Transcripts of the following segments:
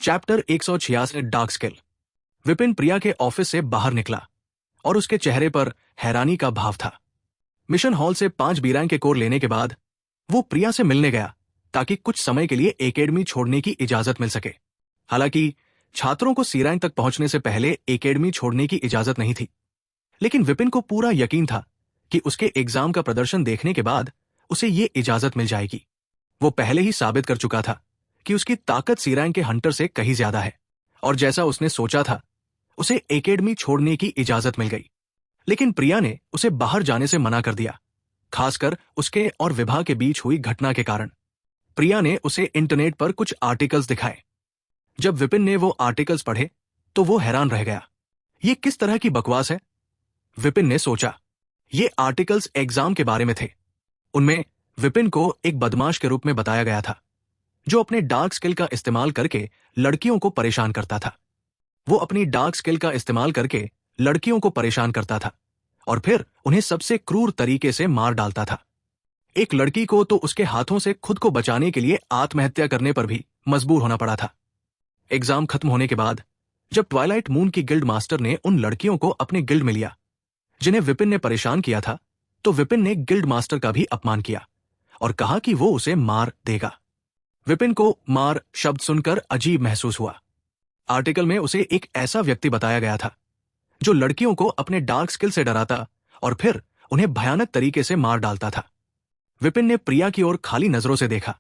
Chapter 166 dark skill. Vipin Priya के office से बाहर निकला और उसके चेहरे पर हैरानी का भाव था। मिशन हॉल से 5 बी रैंक के कोर लेने के बाद वो प्रिया से मिलने गया ताकि कुछ समय के लिए एकेडमी छोड़ने की इजाजत मिल सके। हालांकि छात्रों को सी रैंक तक पहुंचने से पहले एकेडमी छोड़ने की इजाजत नहीं थी, लेकिन विपिन को पूरा यकीन था कि उसके एग्जाम का प्रदर्शन देखने के बाद उसे ये इजाजत मिल जाएगी। वो पहले ही साबित कर चुका था कि उसकी ताकत सी रैंक के हंटर से कहीं ज्यादा है, और जैसा उसने सोचा था उसे एकेडमी छोड़ने की इजाजत मिल गई। लेकिन प्रिया ने उसे बाहर जाने से मना कर दिया, खासकर उसके और विभा के बीच हुई घटना के कारण। प्रिया ने उसे इंटरनेट पर कुछ आर्टिकल्स दिखाए। जब विपिन ने वो आर्टिकल्स पढ़े तो वो हैरान रह गया। ये किस तरह की बकवास है? विपिन ने सोचा। ये आर्टिकल्स एग्जाम के बारे में थे। उनमें विपिन को एक बदमाश के रूप में बताया गया था जो अपने डार्क स्किल का इस्तेमाल करके लड़कियों को परेशान करता था। वो अपनी डार्क स्किल का इस्तेमाल करके लड़कियों को परेशान करता था और फिर उन्हें सबसे क्रूर तरीके से मार डालता था। एक लड़की को तो उसके हाथों से खुद को बचाने के लिए आत्महत्या करने पर भी मजबूर होना पड़ा था। एग्जाम खत्म होने के बाद जब ट्वाइलाइट मून की गिल्ड मास्टर ने उन लड़कियों को अपने गिल्ड में लिया जिन्हें विपिन ने परेशान किया था, तो विपिन ने गिल्ड मास्टर का भी अपमान किया और कहा कि वो उसे मार देगा। विपिन को मार शब्द सुनकर अजीब महसूस हुआ। आर्टिकल में उसे एक ऐसा व्यक्ति बताया गया था जो लड़कियों को अपने डार्क स्किल से डराता और फिर उन्हें भयानक तरीके से मार डालता था। विपिन ने प्रिया की ओर खाली नजरों से देखा,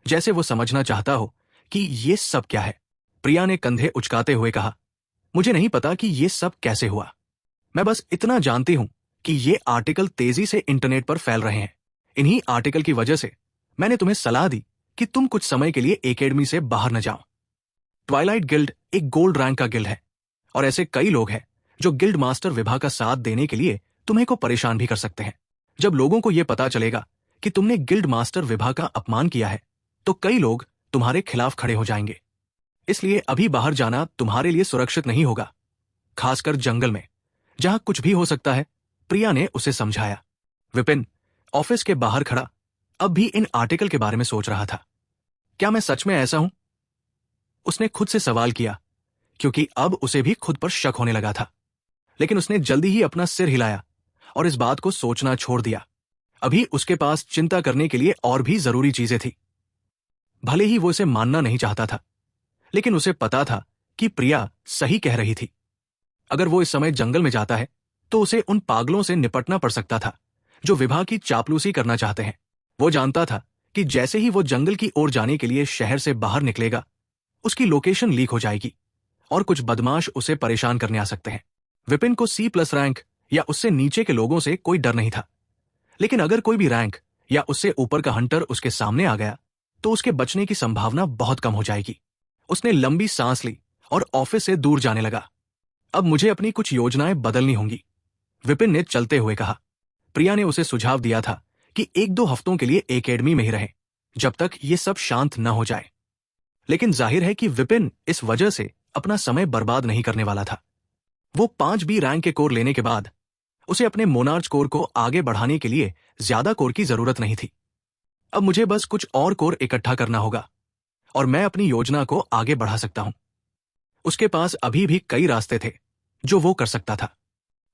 जैसे वो समझना चाहता हो कि ये सब क्या है। प्रिया ने कंधे उचकाते हुए कहा, मुझे नहीं पता कि ये सब कैसे हुआ। मैं बस इतना जानती हूं कि ये आर्टिकल तेजी से इंटरनेट पर फैल रहे हैं। इन्हीं आर्टिकल की वजह से मैंने तुम्हें सलाह दी कि तुम कुछ समय के लिए एकेडमी से बाहर न जाओ। ट्वाइलाइट गिल्ड एक गोल्ड रैंक का गिल्ड है और ऐसे कई लोग हैं जो गिल्ड मास्टर विभा का साथ देने के लिए तुम्हें को परेशान भी कर सकते हैं। जब लोगों को यह पता चलेगा कि तुमने गिल्ड मास्टर विभा का अपमान किया है तो कई लोग तुम्हारे खिलाफ खड़े हो जाएंगे। इसलिए अभी बाहर जाना तुम्हारे लिए सुरक्षित नहीं होगा, खासकर जंगल में जहां कुछ भी हो सकता है, प्रिया ने उसे समझाया। विपिन ऑफिस के बाहर खड़ा अब भी इन आर्टिकल के बारे में सोच रहा था। क्या मैं सच में ऐसा हूं? उसने खुद से सवाल किया, क्योंकि अब उसे भी खुद पर शक होने लगा था। लेकिन उसने जल्दी ही अपना सिर हिलाया और इस बात को सोचना छोड़ दिया। अभी उसके पास चिंता करने के लिए और भी जरूरी चीजें थी। भले ही वो इसे मानना नहीं चाहता था, लेकिन उसे पता था कि प्रिया सही कह रही थी। अगर वो इस समय जंगल में जाता है तो उसे उन पागलों से निपटना पड़ सकता था जो विभा की चापलूसी करना चाहते हैं। वो जानता था कि जैसे ही वो जंगल की ओर जाने के लिए शहर से बाहर निकलेगा, उसकी लोकेशन लीक हो जाएगी और कुछ बदमाश उसे परेशान करने आ सकते हैं। विपिन को C+ रैंक या उससे नीचे के लोगों से कोई डर नहीं था, लेकिन अगर कोई भी रैंक या उससे ऊपर का हंटर उसके सामने आ गया तो उसके बचने की संभावना बहुत कम हो जाएगी। उसने लंबी सांस ली और ऑफिस से दूर जाने लगा। अब मुझे अपनी कुछ योजनाएं बदलनी होंगी, विपिन ने चलते हुए कहा। प्रिया ने उसे सुझाव दिया था कि 1-2 हफ्तों के लिए एकेडमी में ही रहे जब तक ये सब शांत न हो जाए। लेकिन जाहिर है कि विपिन इस वजह से अपना समय बर्बाद नहीं करने वाला था। वो 5 बी रैंक के कोर लेने के बाद उसे अपने मोनार्च कोर को आगे बढ़ाने के लिए ज्यादा कोर की जरूरत नहीं थी। अब मुझे बस कुछ और कोर इकट्ठा करना होगा और मैं अपनी योजना को आगे बढ़ा सकता हूं। उसके पास अभी भी कई रास्ते थे जो वो कर सकता था।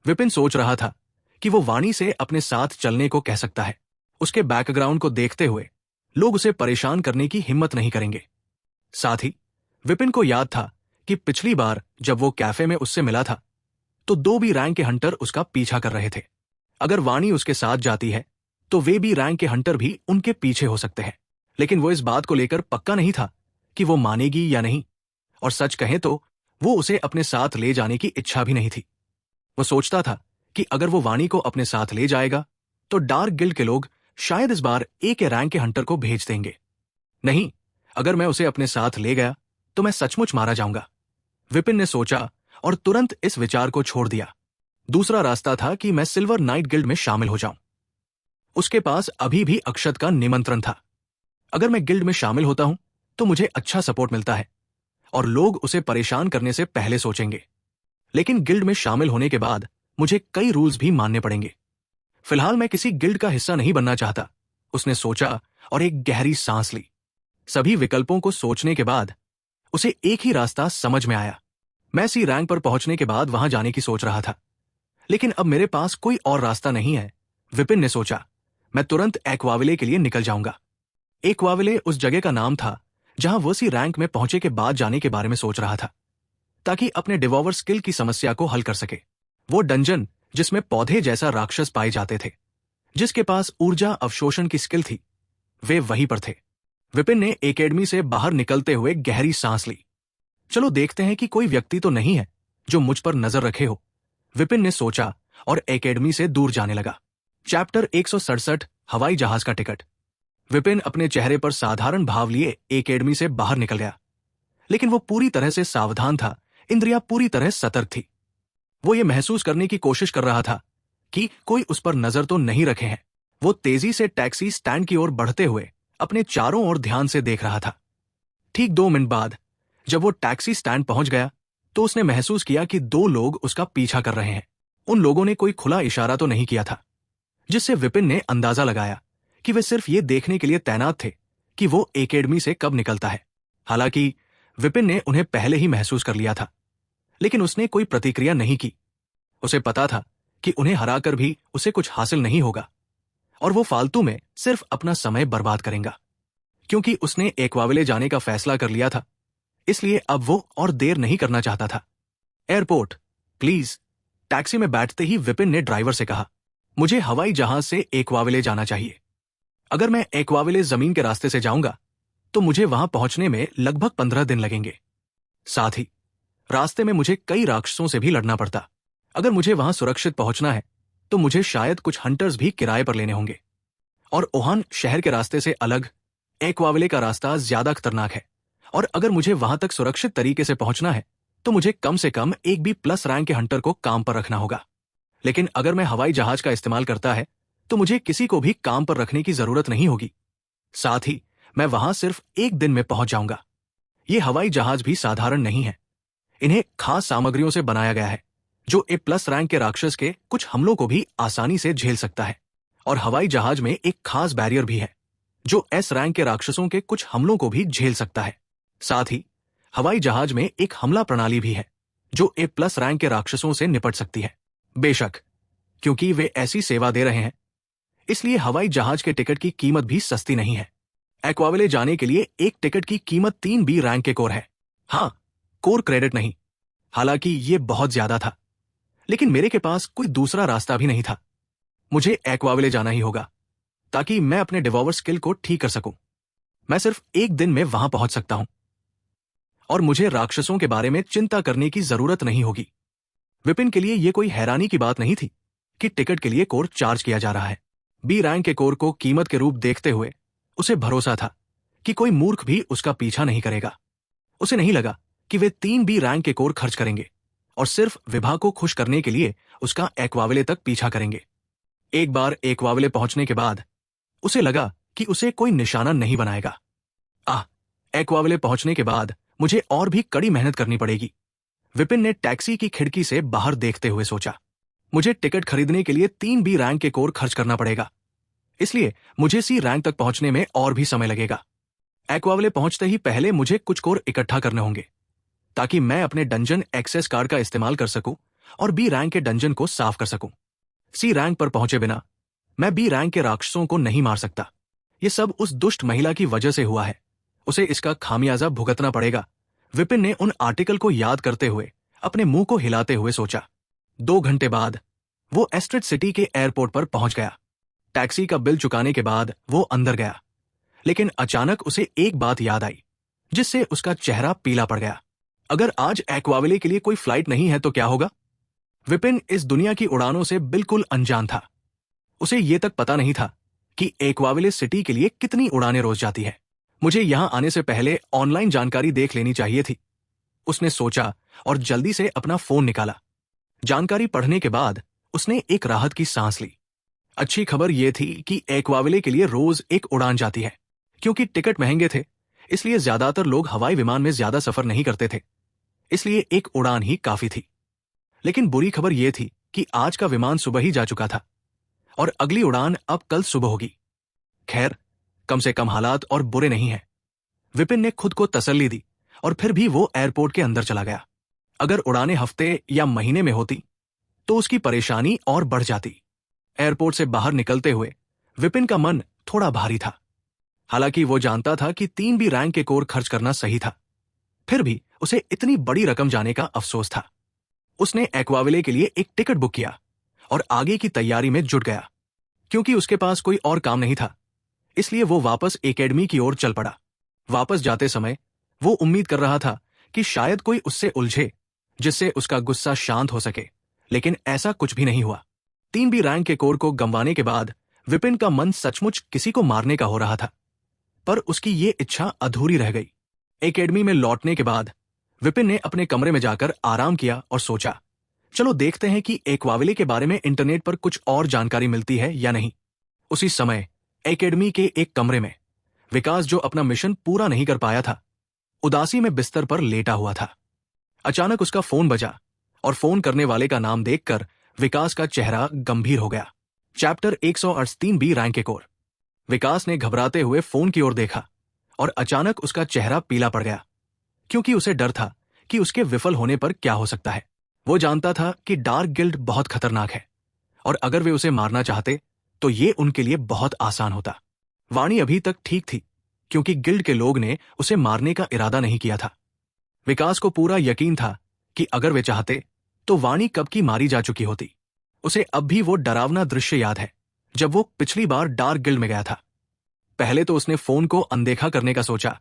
विपिन सोच रहा था कि वो वाणी से अपने साथ चलने को कह सकता है। उसके बैकग्राउंड को देखते हुए लोग उसे परेशान करने की हिम्मत नहीं करेंगे। साथ ही विपिन को याद था कि पिछली बार जब वो कैफे में उससे मिला था तो 2 बी रैंक के हंटर उसका पीछा कर रहे थे। अगर वाणी उसके साथ जाती है तो वे बी रैंक के हंटर भी उनके पीछे हो सकते हैं। लेकिन वो इस बात को लेकर पक्का नहीं था कि वो मानेगी या नहीं, और सच कहें तो वो उसे अपने साथ ले जाने की इच्छा भी नहीं थी। वो सोचता था कि अगर वो वाणी को अपने साथ ले जाएगा तो डार्क गिल्ड के लोग शायद इस बार A के रैंक के हंटर को भेज देंगे। नहीं, अगर मैं उसे अपने साथ ले गया तो मैं सचमुच मारा जाऊंगा, विपिन ने सोचा और तुरंत इस विचार को छोड़ दिया। दूसरा रास्ता था कि मैं सिल्वर नाइट गिल्ड में शामिल हो जाऊं। उसके पास अभी भी अक्षत का निमंत्रण था। अगर मैं गिल्ड में शामिल होता हूं तो मुझे अच्छा सपोर्ट मिलता है और लोग उसे परेशान करने से पहले सोचेंगे। लेकिन गिल्ड में शामिल होने के बाद मुझे कई रूल्स भी मानने पड़ेंगे। फिलहाल मैं किसी गिल्ड का हिस्सा नहीं बनना चाहता, उसने सोचा और एक गहरी सांस ली। सभी विकल्पों को सोचने के बाद उसे एक ही रास्ता समझ में आया। मैं सी रैंक पर पहुंचने के बाद वहां जाने की सोच रहा था, लेकिन अब मेरे पास कोई और रास्ता नहीं है। विपिन ने सोचा, मैं तुरंत एक्वाविले के लिए निकल जाऊंगा। एक्वाविले उस जगह का नाम था जहां वो सी रैंक में पहुंचे के बाद जाने के बारे में सोच रहा था, ताकि अपने डिवॉवर स्किल की समस्या को हल कर सके। वो डंजन जिसमें पौधे जैसा राक्षस पाए जाते थे, जिसके पास ऊर्जा अवशोषण की स्किल थी, वे वहीं पर थे। विपिन ने एकेडमी से बाहर निकलते हुए गहरी सांस ली। चलो देखते हैं कि कोई व्यक्ति तो नहीं है जो मुझ पर नजर रखे हो, विपिन ने सोचा और एकेडमी से दूर जाने लगा। चैप्टर 167 हवाई जहाज का टिकट। विपिन अपने चेहरे पर साधारण भाव लिए एकेडमी से बाहर निकल गया, लेकिन वो पूरी तरह से सावधान था, इंद्रियां पूरी तरह सतर्क थी। वो ये महसूस करने की कोशिश कर रहा था कि कोई उस पर नजर तो नहीं रखे हैं। वो तेजी से टैक्सी स्टैंड की ओर बढ़ते हुए अपने चारों ओर ध्यान से देख रहा था। ठीक 2 मिनट बाद जब वो टैक्सी स्टैंड पहुंच गया तो उसने महसूस किया कि 2 लोग उसका पीछा कर रहे हैं। उन लोगों ने कोई खुला इशारा तो नहीं किया था, जिससे विपिन ने अंदाजा लगाया कि वे सिर्फ ये देखने के लिए तैनात थे कि वो एकेडमी से कब निकलता है। हालांकि विपिन ने उन्हें पहले ही महसूस कर लिया था, लेकिन उसने कोई प्रतिक्रिया नहीं की। उसे पता था कि उन्हें हराकर भी उसे कुछ हासिल नहीं होगा और वो फालतू में सिर्फ अपना समय बर्बाद करेगा। क्योंकि उसने एक्वाविले जाने का फैसला कर लिया था, इसलिए अब वो और देर नहीं करना चाहता था। Airport, please. टैक्सी में बैठते ही विपिन ने ड्राइवर से कहा, मुझे हवाई जहाज से एक्वाविले जाना चाहिए। अगर मैं एक्वाविले जमीन के रास्ते से जाऊंगा तो मुझे वहां पहुंचने में लगभग 15 दिन लगेंगे। साथ ही रास्ते में मुझे कई राक्षसों से भी लड़ना पड़ता। अगर मुझे वहां सुरक्षित पहुंचना है तो मुझे शायद कुछ हंटर्स भी किराए पर लेने होंगे। और ओहान शहर के रास्ते से अलग एक्वाविले का रास्ता ज्यादा खतरनाक है, और अगर मुझे वहां तक सुरक्षित तरीके से पहुंचना है तो मुझे कम से कम एक भी प्लस रैंक के हंटर को काम पर रखना होगा। लेकिन अगर मैं हवाई जहाज का इस्तेमाल करता है तो मुझे किसी को भी काम पर रखने की जरूरत नहीं होगी। साथ ही मैं वहां सिर्फ 1 दिन में पहुंच जाऊंगा। ये हवाई जहाज भी साधारण नहीं है, इन्हें खास सामग्रियों से बनाया गया है जो ए प्लस रैंक के राक्षस के कुछ हमलों को भी आसानी से झेल सकता है। और हवाई जहाज में एक खास बैरियर भी है जो एस रैंक के राक्षसों के कुछ हमलों को भी झेल सकता है। साथ ही हवाई जहाज में एक हमला प्रणाली भी है जो ए प्लस रैंक के राक्षसों से निपट सकती है। बेशक क्योंकि वे ऐसी सेवा दे रहे हैं, इसलिए हवाई जहाज के टिकट की कीमत भी सस्ती नहीं है। एक्वाविले जाने के लिए एक टिकट की कीमत 3 बी रैंक के कोर है। हाँ, कोर क्रेडिट नहीं। हालांकि ये बहुत ज्यादा था, लेकिन मेरे के पास कोई दूसरा रास्ता भी नहीं था। मुझे एक्वाविले जाना ही होगा ताकि मैं अपने डिवॉवर स्किल को ठीक कर सकूं। मैं सिर्फ 1 दिन में वहां पहुंच सकता हूं और मुझे राक्षसों के बारे में चिंता करने की जरूरत नहीं होगी। विपिन के लिए यह कोई हैरानी की बात नहीं थी कि टिकट के लिए कोर चार्ज किया जा रहा है। बी रैंक के कोर को कीमत के रूप देखते हुए उसे भरोसा था कि कोई मूर्ख भी उसका पीछा नहीं करेगा। उसे नहीं लगा कि वे 3 बी रैंक के कोर खर्च करेंगे और सिर्फ विभा को खुश करने के लिए उसका एक्वाविले तक पीछा करेंगे। एक बार एक्वाविले पहुंचने के बाद उसे लगा कि उसे कोई निशाना नहीं बनाएगा। एक्वाविले पहुंचने के बाद मुझे और भी कड़ी मेहनत करनी पड़ेगी, विपिन ने टैक्सी की खिड़की से बाहर देखते हुए सोचा। मुझे टिकट खरीदने के लिए 3 बी रैंक के कोर खर्च करना पड़ेगा, इसलिए मुझे सी रैंक तक पहुंचने में और भी समय लगेगा। एक्वाविले पहुंचते ही पहले मुझे कुछ कोर इकट्ठा करने होंगे ताकि मैं अपने डंजन एक्सेस कार्ड का इस्तेमाल कर सकूं और बी रैंक के डंजन को साफ कर सकूं। सी रैंक पर पहुंचे बिना मैं बी रैंक के राक्षसों को नहीं मार सकता। यह सब उस दुष्ट महिला की वजह से हुआ है, उसे इसका खामियाजा भुगतना पड़ेगा, विपिन ने उन आर्टिकल को याद करते हुए अपने मुंह को हिलाते हुए सोचा। 2 घंटे बाद वो एस्ट्रेड सिटी के एयरपोर्ट पर पहुंच गया। टैक्सी का बिल चुकाने के बाद वो अंदर गया, लेकिन अचानक उसे एक बात याद आई जिससे उसका चेहरा पीला पड़ गया। अगर आज एक्वाविले के लिए कोई फ्लाइट नहीं है तो क्या होगा? विपिन इस दुनिया की उड़ानों से बिल्कुल अनजान था। उसे ये तक पता नहीं था कि एक्वाविले सिटी के लिए कितनी उड़ानें रोज जाती है। मुझे यहां आने से पहले ऑनलाइन जानकारी देख लेनी चाहिए थी, उसने सोचा और जल्दी से अपना फोन निकाला। जानकारी पढ़ने के बाद उसने एक राहत की सांस ली। अच्छी खबर यह थी कि एक्वाविले के लिए रोज एक उड़ान जाती है। क्योंकि टिकट महंगे थे, इसलिए ज्यादातर लोग हवाई विमान में ज्यादा सफर नहीं करते थे, इसलिए एक उड़ान ही काफी थी। लेकिन बुरी खबर यह थी कि आज का विमान सुबह ही जा चुका था और अगली उड़ान अब कल सुबह होगी। खैर, कम से कम हालात और बुरे नहीं हैं, विपिन ने खुद को तसल्ली दी और फिर भी वो एयरपोर्ट के अंदर चला गया। अगर उड़ानें हफ्ते या महीने में होती तो उसकी परेशानी और बढ़ जाती। एयरपोर्ट से बाहर निकलते हुए विपिन का मन थोड़ा भारी था। हालांकि वो जानता था कि 3B रैंक के कोर खर्च करना सही था, फिर भी उसे इतनी बड़ी रकम जाने का अफसोस था। उसने एक्वाविले के लिए एक टिकट बुक किया और आगे की तैयारी में जुट गया। क्योंकि उसके पास कोई और काम नहीं था, इसलिए वो वापस एकेडमी की ओर चल पड़ा। वापस जाते समय वो उम्मीद कर रहा था कि शायद कोई उससे उलझे जिससे उसका गुस्सा शांत हो सके, लेकिन ऐसा कुछ भी नहीं हुआ। 3B रैंक के कोर को गंवाने के बाद विपिन का मन सचमुच किसी को मारने का हो रहा था, पर उसकी ये इच्छा अधूरी रह गई। एकेडमी में लौटने के बाद विपिन ने अपने कमरे में जाकर आराम किया और सोचा, चलो देखते हैं कि एक्वाविले के बारे में इंटरनेट पर कुछ और जानकारी मिलती है या नहीं। उसी समय एकेडमी के एक कमरे में विकास, जो अपना मिशन पूरा नहीं कर पाया था, उदासी में बिस्तर पर लेटा हुआ था। अचानक उसका फोन बजा और फोन करने वाले का नाम देखकर विकास का चेहरा गंभीर हो गया। चैप्टर 138 रैंक के कोर। विकास ने घबराते हुए फोन की ओर देखा और अचानक उसका चेहरा पीला पड़ गया, क्योंकि उसे डर था कि उसके विफल होने पर क्या हो सकता है। वो जानता था कि डार्क गिल्ड बहुत खतरनाक है और अगर वे उसे मारना चाहते तो ये उनके लिए बहुत आसान होता। वाणी अभी तक ठीक थी, क्योंकि गिल्ड के लोग ने उसे मारने का इरादा नहीं किया था। विकास को पूरा यकीन था कि अगर वे चाहते तो वाणी कब की मारी जा चुकी होती। उसे अब भी वो डरावना दृश्य याद है जब वो पिछली बार डार्क गिल्ड में गया था। पहले तो उसने फोन को अनदेखा करने का सोचा,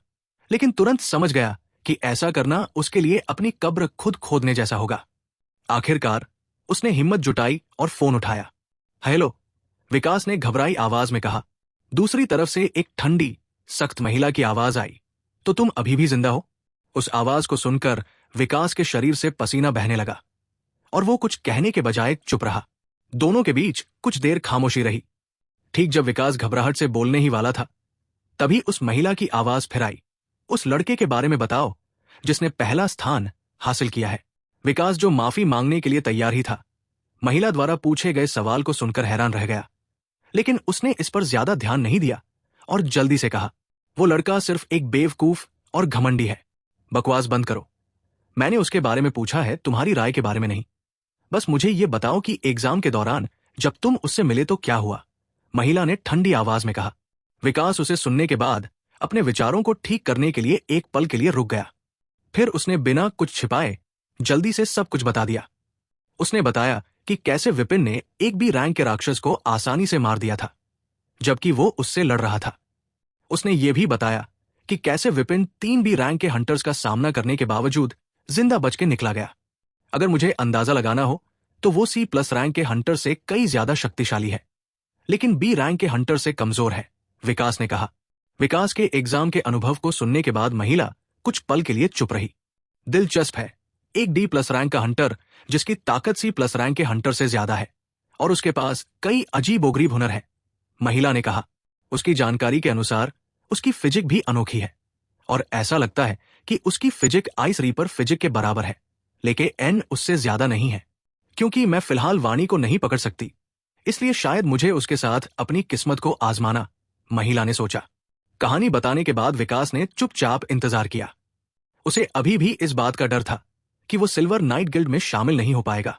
लेकिन तुरंत समझ गया कि ऐसा करना उसके लिए अपनी कब्र खुद खोदने जैसा होगा। आखिरकार उसने हिम्मत जुटाई और फोन उठाया। हेलो, विकास ने घबराई आवाज में कहा। दूसरी तरफ से एक ठंडी सख्त महिला की आवाज आई, तो तुम अभी भी जिंदा हो? उस आवाज को सुनकर विकास के शरीर से पसीना बहने लगा और वो कुछ कहने के बजाय चुप रहा। दोनों के बीच कुछ देर खामोशी रही। ठीक जब विकास घबराहट से बोलने ही वाला था, तभी उस महिला की आवाज फिर आई। उस लड़के के बारे में बताओ जिसने पहला स्थान हासिल किया है। विकास, जो माफी मांगने के लिए तैयार ही था, महिला द्वारा पूछे गए सवाल को सुनकर हैरान रह गया, लेकिन उसने इस पर ज्यादा ध्यान नहीं दिया और जल्दी से कहा, वो लड़का सिर्फ एक बेवकूफ और घमंडी है। बकवास बंद करो। मैंने उसके बारे में पूछा है, तुम्हारी राय के बारे में नहीं। बस मुझे ये बताओ कि एग्जाम के दौरान जब तुम उससे मिले तो क्या हुआ? महिला ने ठंडी आवाज में कहा। विकास उसे सुनने के बाद अपने विचारों को ठीक करने के लिए एक पल के लिए रुक गया। फिर उसने बिना कुछ छिपाए जल्दी से सब कुछ बता दिया। उसने बताया कि कैसे विपिन ने 1B रैंक के राक्षस को आसानी से मार दिया था, जबकि वो उससे लड़ रहा था। उसने ये भी बताया कि कैसे विपिन 3B रैंक के हंटर्स का सामना करने के बावजूद जिंदा बच के निकला गया। अगर मुझे अंदाजा लगाना हो तो वो C+ रैंक के हंटर से कई ज्यादा शक्तिशाली है, लेकिन B रैंक के हंटर से कमजोर है, विकास ने कहा। विकास के एग्जाम के अनुभव को सुनने के बाद महिला कुछ पल के लिए चुप रही। दिलचस्प है, एक D+ रैंक का हंटर जिसकी ताकत C+ रैंक के हंटर से ज्यादा है और उसके पास कई अजीबोगरीब हुनर है, महिला ने कहा। उसकी जानकारी के अनुसार उसकी फिजिक भी अनोखी है और ऐसा लगता है कि उसकी फिजिक आइस रीपर फिजिक के बराबर है, लेकिन N उससे ज्यादा नहीं है। क्योंकि मैं फिलहाल वाणी को नहीं पकड़ सकती, इसलिए शायद मुझे उसके साथ अपनी किस्मत को आजमाना, महिला ने सोचा। कहानी बताने के बाद विकास ने चुपचाप इंतजार किया। उसे अभी भी इस बात का डर था कि वो सिल्वर नाइट गिल्ड में शामिल नहीं हो पाएगा।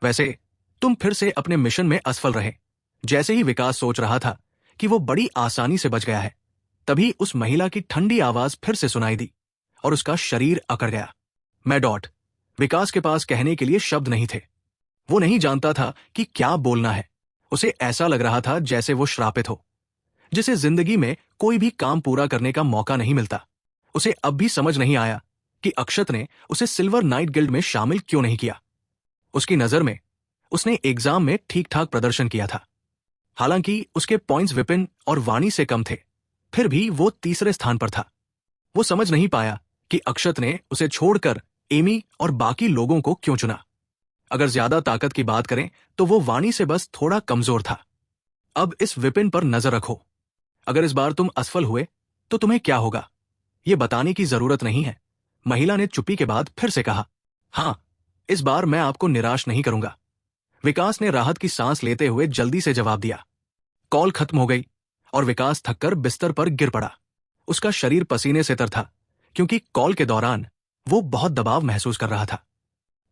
वैसे तुम फिर से अपने मिशन में असफल रहे। जैसे ही विकास सोच रहा था कि वो बड़ी आसानी से बच गया है, तभी उस महिला की ठंडी आवाज फिर से सुनाई दी और उसका शरीर अकड़ गया। मैं डॉट। विकास के पास कहने के लिए शब्द नहीं थे। वो नहीं जानता था कि क्या बोलना है। उसे ऐसा लग रहा था जैसे वो श्रापित हो, जिसे जिंदगी में कोई भी काम पूरा करने का मौका नहीं मिलता। उसे अब भी समझ नहीं आया कि अक्षत ने उसे सिल्वर नाइट गिल्ड में शामिल क्यों नहीं किया। उसकी नजर में उसने एग्जाम में ठीक ठाक प्रदर्शन किया था। हालांकि उसके पॉइंट्स विपिन और वाणी से कम थे, फिर भी वो तीसरे स्थान पर था। वो समझ नहीं पाया कि अक्षत ने उसे छोड़कर एमी और बाकी लोगों को क्यों चुना। अगर ज्यादा ताकत की बात करें तो वो वाणी से बस थोड़ा कमजोर था। अब इस विपिन पर नजर रखो। अगर इस बार तुम असफल हुए तो तुम्हें क्या होगा, ये बताने की जरूरत नहीं है, महिला ने चुप्पी के बाद फिर से कहा। हाँ, इस बार मैं आपको निराश नहीं करूंगा, विकास ने राहत की सांस लेते हुए जल्दी से जवाब दिया। कॉल खत्म हो गई और विकास थककर बिस्तर पर गिर पड़ा। उसका शरीर पसीने से तर था, क्योंकि कॉल के दौरान वो बहुत दबाव महसूस कर रहा था।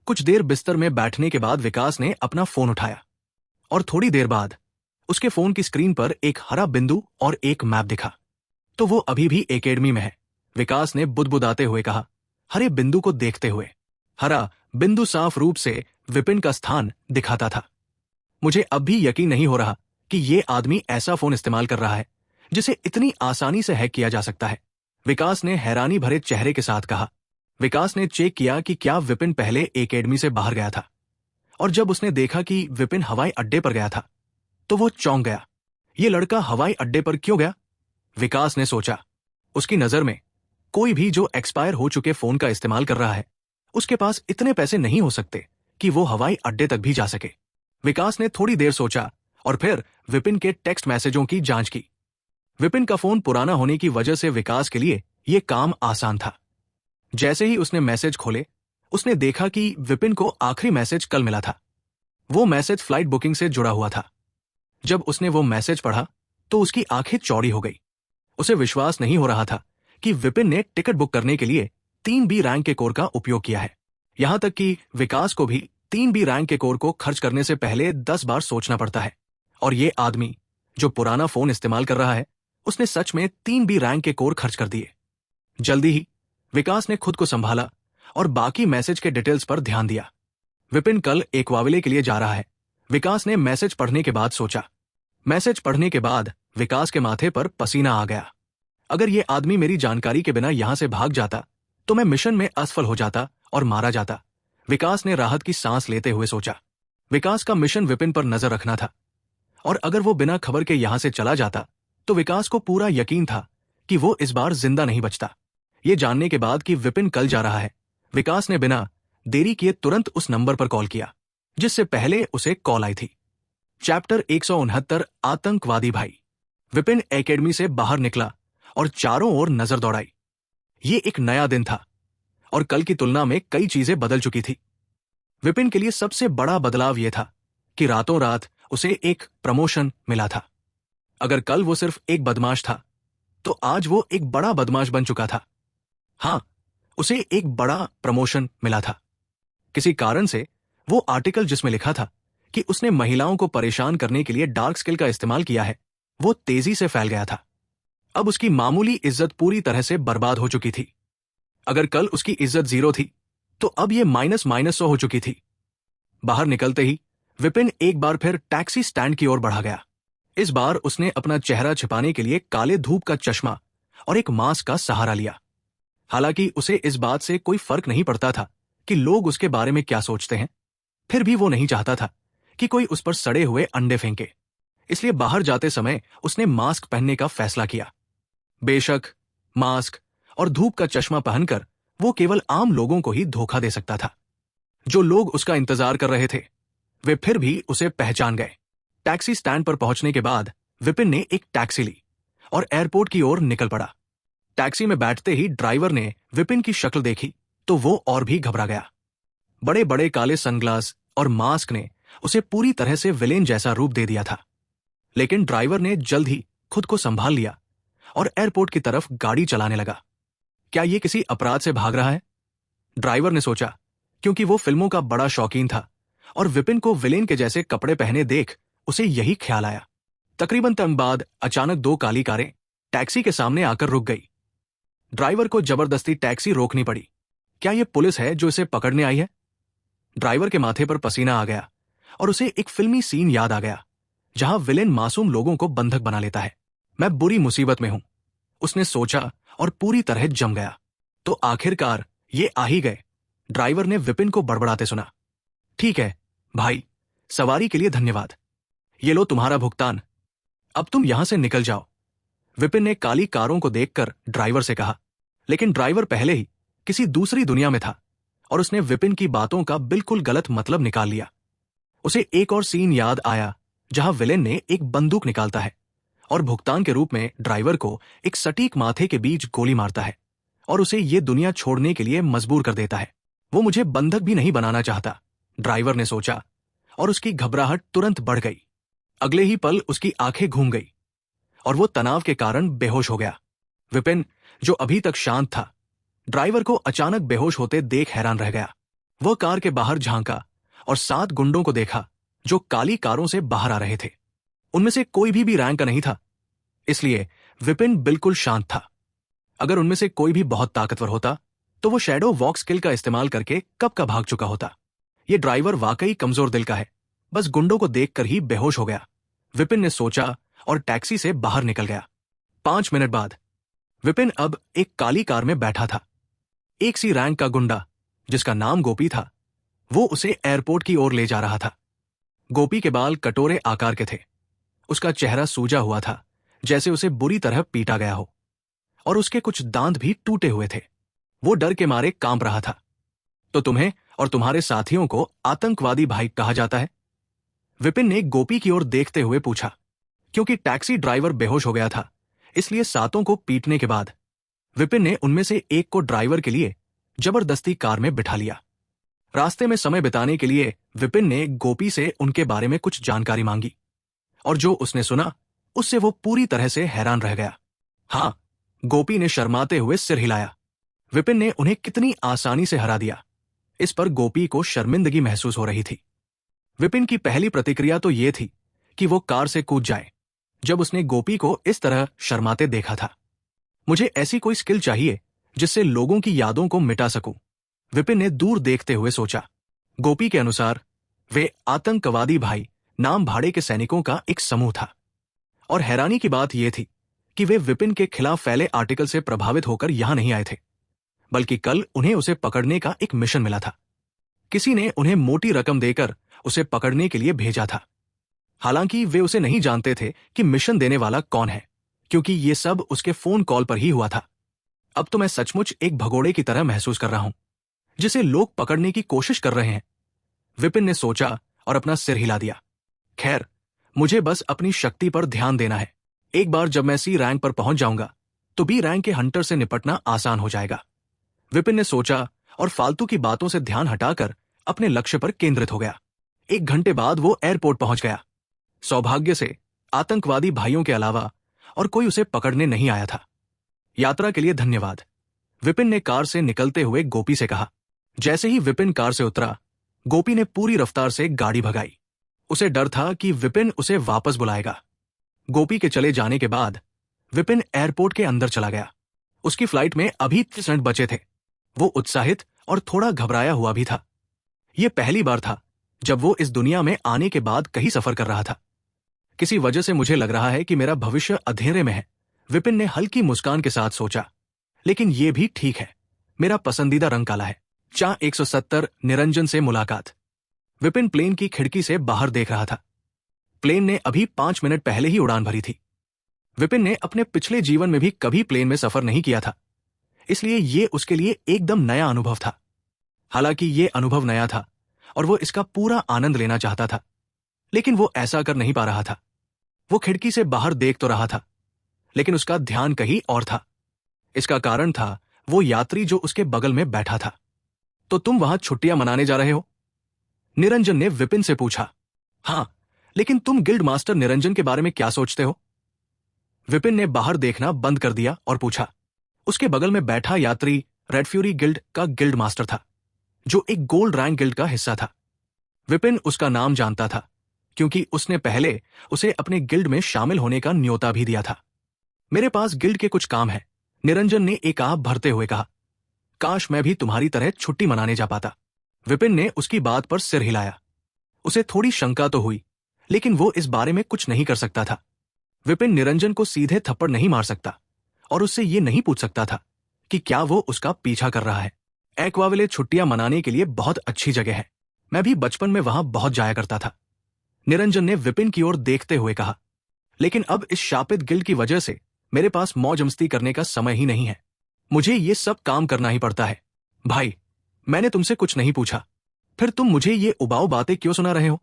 कुछ देर बिस्तर में बैठने के बाद विकास ने अपना फोन उठाया और थोड़ी देर बाद उसके फोन की स्क्रीन पर एक हरा बिंदु और एक मैप दिखा। तो वो अभी भी एकेडमी में है। विकास ने बुदबुदाते हुए कहा, हरे बिंदु को देखते हुए। हरा बिंदु साफ रूप से विपिन का स्थान दिखाता था। मुझे अब भी यकीन नहीं हो रहा कि ये आदमी ऐसा फोन इस्तेमाल कर रहा है जिसे इतनी आसानी से हैक किया जा सकता है, विकास ने हैरानी भरे चेहरे के साथ कहा। विकास ने चेक किया कि क्या विपिन पहले एकेडमी से बाहर गया था, और जब उसने देखा कि विपिन हवाई अड्डे पर गया था तो वो चौंक गया। ये लड़का हवाई अड्डे पर क्यों गया? विकास ने सोचा। उसकी नजर में कोई भी जो एक्सपायर हो चुके फोन का इस्तेमाल कर रहा है, उसके पास इतने पैसे नहीं हो सकते कि वो हवाई अड्डे तक भी जा सके। विकास ने थोड़ी देर सोचा और फिर विपिन के टेक्स्ट मैसेजों की जांच की। विपिन का फोन पुराना होने की वजह से विकास के लिए यह काम आसान था। जैसे ही उसने मैसेज खोले, उसने देखा कि विपिन को आखिरी मैसेज कल मिला था। वो मैसेज फ्लाइट बुकिंग से जुड़ा हुआ था। जब उसने वो मैसेज पढ़ा तो उसकी आंखें चौड़ी हो गई। उसे विश्वास नहीं हो रहा था कि विपिन ने टिकट बुक करने के लिए 3B रैंक के कोर का उपयोग किया है। यहां तक कि विकास को भी 3B रैंक के कोर को खर्च करने से पहले 10 बार सोचना पड़ता है। और ये आदमी जो पुराना फोन इस्तेमाल कर रहा है, उसने सच में 3B रैंक के कोर खर्च कर दिए। जल्दी ही विकास ने खुद को संभाला और बाकी मैसेज के डिटेल्स पर ध्यान दिया। विपिन कल एक्वाविले के लिए जा रहा है, विकास ने मैसेज पढ़ने के बाद सोचा। मैसेज पढ़ने के बाद विकास के माथे पर पसीना आ गया। अगर ये आदमी मेरी जानकारी के बिना यहां से भाग जाता तो मैं मिशन में असफल हो जाता और मारा जाता, विकास ने राहत की सांस लेते हुए सोचा। विकास का मिशन विपिन पर नजर रखना था, और अगर वो बिना खबर के यहां से चला जाता तो विकास को पूरा यकीन था कि वो इस बार जिंदा नहीं बचता। ये जानने के बाद कि विपिन कल जा रहा है, विकास ने बिना देरी किए तुरंत उस नंबर पर कॉल किया जिससे पहले उसे कॉल आई थी। चैप्टर 169 आतंकवादी भाई। विपिन एकेडमी से बाहर निकला और चारों ओर नजर दौड़ाई। ये एक नया दिन था और कल की तुलना में कई चीजें बदल चुकी थी। विपिन के लिए सबसे बड़ा बदलाव यह था कि रातों रात उसे एक प्रमोशन मिला था। अगर कल वो सिर्फ एक बदमाश था तो आज वो एक बड़ा बदमाश बन चुका था। हां, उसे एक बड़ा प्रमोशन मिला था। किसी कारण से वो आर्टिकल जिसमें लिखा था कि उसने महिलाओं को परेशान करने के लिए डार्क स्किल का इस्तेमाल किया है, वो तेजी से फैल गया था। अब उसकी मामूली इज्जत पूरी तरह से बर्बाद हो चुकी थी। अगर कल उसकी इज्जत 0 थी तो अब ये -100 हो चुकी थी। बाहर निकलते ही विपिन एक बार फिर टैक्सी स्टैंड की ओर बढ़ा गया। इस बार उसने अपना चेहरा छिपाने के लिए काले धूप का चश्मा और एक मास्क का सहारा लिया। हालांकि उसे इस बात से कोई फर्क नहीं पड़ता था कि लोग उसके बारे में क्या सोचते हैं, फिर भी वो नहीं चाहता था कि कोई उस पर सड़े हुए अंडे फेंके। इसलिए बाहर जाते समय उसने मास्क पहनने का फैसला किया। बेशक मास्क और धूप का चश्मा पहनकर वो केवल आम लोगों को ही धोखा दे सकता था। जो लोग उसका इंतजार कर रहे थे वे फिर भी उसे पहचान गए। टैक्सी स्टैंड पर पहुंचने के बाद विपिन ने एक टैक्सी ली और एयरपोर्ट की ओर निकल पड़ा। टैक्सी में बैठते ही ड्राइवर ने विपिन की शक्ल देखी तो वो और भी घबरा गया। बड़े बड़े काले सनग्लास और मास्क ने उसे पूरी तरह से विलेन जैसा रूप दे दिया था। लेकिन ड्राइवर ने जल्द ही खुद को संभाल लिया और एयरपोर्ट की तरफ गाड़ी चलाने लगा। क्या ये किसी अपराध से भाग रहा है? ड्राइवर ने सोचा, क्योंकि वो फिल्मों का बड़ा शौकीन था और विपिन को विलेन के जैसे कपड़े पहने देख उसे यही ख्याल आया। तकरीबन तम बाद अचानक 2 काली कारें टैक्सी के सामने आकर रुक गई। ड्राइवर को जबरदस्ती टैक्सी रोकनी पड़ी। क्या यह पुलिस है जो इसे पकड़ने आई है? ड्राइवर के माथे पर पसीना आ गया और उसे एक फिल्मी सीन याद आ गया जहां विलेन मासूम लोगों को बंधक बना लेता है। मैं बुरी मुसीबत में हूं, उसने सोचा और पूरी तरह जम गया। तो आखिरकार ये आ ही गए, ड्राइवर ने विपिन को बड़बड़ाते सुना। ठीक है भाई, सवारी के लिए धन्यवाद। ये लो तुम्हारा भुगतान, अब तुम यहां से निकल जाओ, विपिन ने काली कारों को देखकर ड्राइवर से कहा। लेकिन ड्राइवर पहले ही किसी दूसरी दुनिया में था और उसने विपिन की बातों का बिल्कुल गलत मतलब निकाल लिया। उसे एक और सीन याद आया जहां विलेन ने एक बंदूक निकालता है और भुगतान के रूप में ड्राइवर को एक सटीक माथे के बीच गोली मारता है और उसे ये दुनिया छोड़ने के लिए मजबूर कर देता है। वो मुझे बंधक भी नहीं बनाना चाहता, ड्राइवर ने सोचा और उसकी घबराहट तुरंत बढ़ गई। अगले ही पल उसकी आंखें घूम गई और वो तनाव के कारण बेहोश हो गया। विपिन, जो अभी तक शांत था, ड्राइवर को अचानक बेहोश होते देख हैरान रह गया। वह कार के बाहर झांका और 7 गुंडों को देखा जो काली कारों से बाहर आ रहे थे। उनमें से कोई भी रैंक का नहीं था, इसलिए विपिन बिल्कुल शांत था। अगर उनमें से कोई भी बहुत ताकतवर होता तो वो शैडो वॉक स्किल का इस्तेमाल करके कब का भाग चुका होता। ये ड्राइवर वाकई कमजोर दिल का है, बस गुंडों को देखकर ही बेहोश हो गया, विपिन ने सोचा और टैक्सी से बाहर निकल गया। 5 मिनट बाद विपिन अब एक काली कार में बैठा था। एक सी रैंक का गुंडा जिसका नाम गोपी था, वो उसे एयरपोर्ट की ओर ले जा रहा था। गोपी के बाल कटोरे आकार के थे, उसका चेहरा सूजा हुआ था जैसे उसे बुरी तरह पीटा गया हो, और उसके कुछ दांत भी टूटे हुए थे। वो डर के मारे कांप रहा था। तो तुम्हें और तुम्हारे साथियों को आतंकवादी भाई कहा जाता है? विपिन ने गोपी की ओर देखते हुए पूछा। क्योंकि टैक्सी ड्राइवर बेहोश हो गया था, इसलिए 7 को पीटने के बाद विपिन ने उनमें से एक को ड्राइवर के लिए जबरदस्ती कार में बिठा लिया। रास्ते में समय बिताने के लिए विपिन ने गोपी से उनके बारे में कुछ जानकारी मांगी, और जो उसने सुना उससे वो पूरी तरह से हैरान रह गया। हाँ, गोपी ने शर्माते हुए सिर हिलाया। विपिन ने उन्हें कितनी आसानी से हरा दिया, इस पर गोपी को शर्मिंदगी महसूस हो रही थी। विपिन की पहली प्रतिक्रिया तो ये थी कि वो कार से कूद जाए जब उसने गोपी को इस तरह शर्माते देखा था। मुझे ऐसी कोई स्किल चाहिए जिससे लोगों की यादों को मिटा सकूं, विपिन ने दूर देखते हुए सोचा। गोपी के अनुसार वे आतंकवादी भाई नाम भाड़े के सैनिकों का एक समूह था, और हैरानी की बात यह थी कि वे विपिन के खिलाफ फैले आर्टिकल से प्रभावित होकर यहां नहीं आए थे, बल्कि कल उन्हें उसे पकड़ने का एक मिशन मिला था। किसी ने उन्हें मोटी रकम देकर उसे पकड़ने के लिए भेजा था। हालांकि वे उसे नहीं जानते थे कि मिशन देने वाला कौन है, क्योंकि ये सब उसके फोन कॉल पर ही हुआ था। अब तो मैं सचमुच एक भगोड़े की तरह महसूस कर रहा हूं जिसे लोग पकड़ने की कोशिश कर रहे हैं, विपिन ने सोचा और अपना सिर हिला दिया। खैर, मुझे बस अपनी शक्ति पर ध्यान देना है। एक बार जब मैं सी रैंक पर पहुंच जाऊंगा तो बी रैंक के हंटर से निपटना आसान हो जाएगा, विपिन ने सोचा और फालतू की बातों से ध्यान हटाकर अपने लक्ष्य पर केंद्रित हो गया। 1 घंटे बाद वो एयरपोर्ट पहुंच गया। सौभाग्य से आतंकवादी भाइयों के अलावा और कोई उसे पकड़ने नहीं आया था। यात्रा के लिए धन्यवाद, विपिन ने कार से निकलते हुए गोपी से कहा। जैसे ही विपिन कार से उतरा, गोपी ने पूरी रफ्तार से गाड़ी भगाई। उसे डर था कि विपिन उसे वापस बुलाएगा। गोपी के चले जाने के बाद विपिन एयरपोर्ट के अंदर चला गया। उसकी फ्लाइट में अभी 30 मिनट बचे थे। वो उत्साहित और थोड़ा घबराया हुआ भी था। यह पहली बार था जब वो इस दुनिया में आने के बाद कहीं सफर कर रहा था। किसी वजह से मुझे लग रहा है कि मेरा भविष्य अंधेरे में है, विपिन ने हल्की मुस्कान के साथ सोचा। लेकिन यह भी ठीक है, मेरा पसंदीदा रंग काला है। चा 170 निरंजन से मुलाकात। विपिन प्लेन की खिड़की से बाहर देख रहा था। प्लेन ने अभी 5 मिनट पहले ही उड़ान भरी थी। विपिन ने अपने पिछले जीवन में भी कभी प्लेन में सफर नहीं किया था, इसलिए यह उसके लिए एकदम नया अनुभव था। हालांकि यह अनुभव नया था और वो इसका पूरा आनंद लेना चाहता था, लेकिन वो ऐसा कर नहीं पा रहा था। वो खिड़की से बाहर देख तो रहा था, लेकिन उसका ध्यान कहीं और था। इसका कारण था वो यात्री जो उसके बगल में बैठा था। तो तुम वहां छुट्टियां मनाने जा रहे हो? निरंजन ने विपिन से पूछा। हां, लेकिन तुम गिल्ड मास्टर निरंजन के बारे में क्या सोचते हो? विपिन ने बाहर देखना बंद कर दिया और पूछा। उसके बगल में बैठा यात्री रेड फ्यूरी गिल्ड का गिल्ड मास्टर था, जो एक गोल्ड रैंक गिल्ड का हिस्सा था। विपिन उसका नाम जानता था, क्योंकि उसने पहले उसे अपने गिल्ड में शामिल होने का न्योता भी दिया था। मेरे पास गिल्ड के कुछ काम है, निरंजन ने एक आह भरते हुए कहा। काश मैं भी तुम्हारी तरह छुट्टी मनाने जा पाता। विपिन ने उसकी बात पर सिर हिलाया। उसे थोड़ी शंका तो हुई, लेकिन वो इस बारे में कुछ नहीं कर सकता था। विपिन निरंजन को सीधे थप्पड़ नहीं मार सकता और उससे ये नहीं पूछ सकता था कि क्या वो उसका पीछा कर रहा है। एक्वाविले छुट्टियां मनाने के लिए बहुत अच्छी जगह है, मैं भी बचपन में वहां बहुत जाया करता था, निरंजन ने विपिन की ओर देखते हुए कहा। लेकिन अब इस शापित गिल्ड की वजह से मेरे पास मौज मस्ती करने का समय ही नहीं है। मुझे ये सब काम करना ही पड़ता है। भाई, मैंने तुमसे कुछ नहीं पूछा, फिर तुम मुझे ये उबाऊ बातें क्यों सुना रहे हो?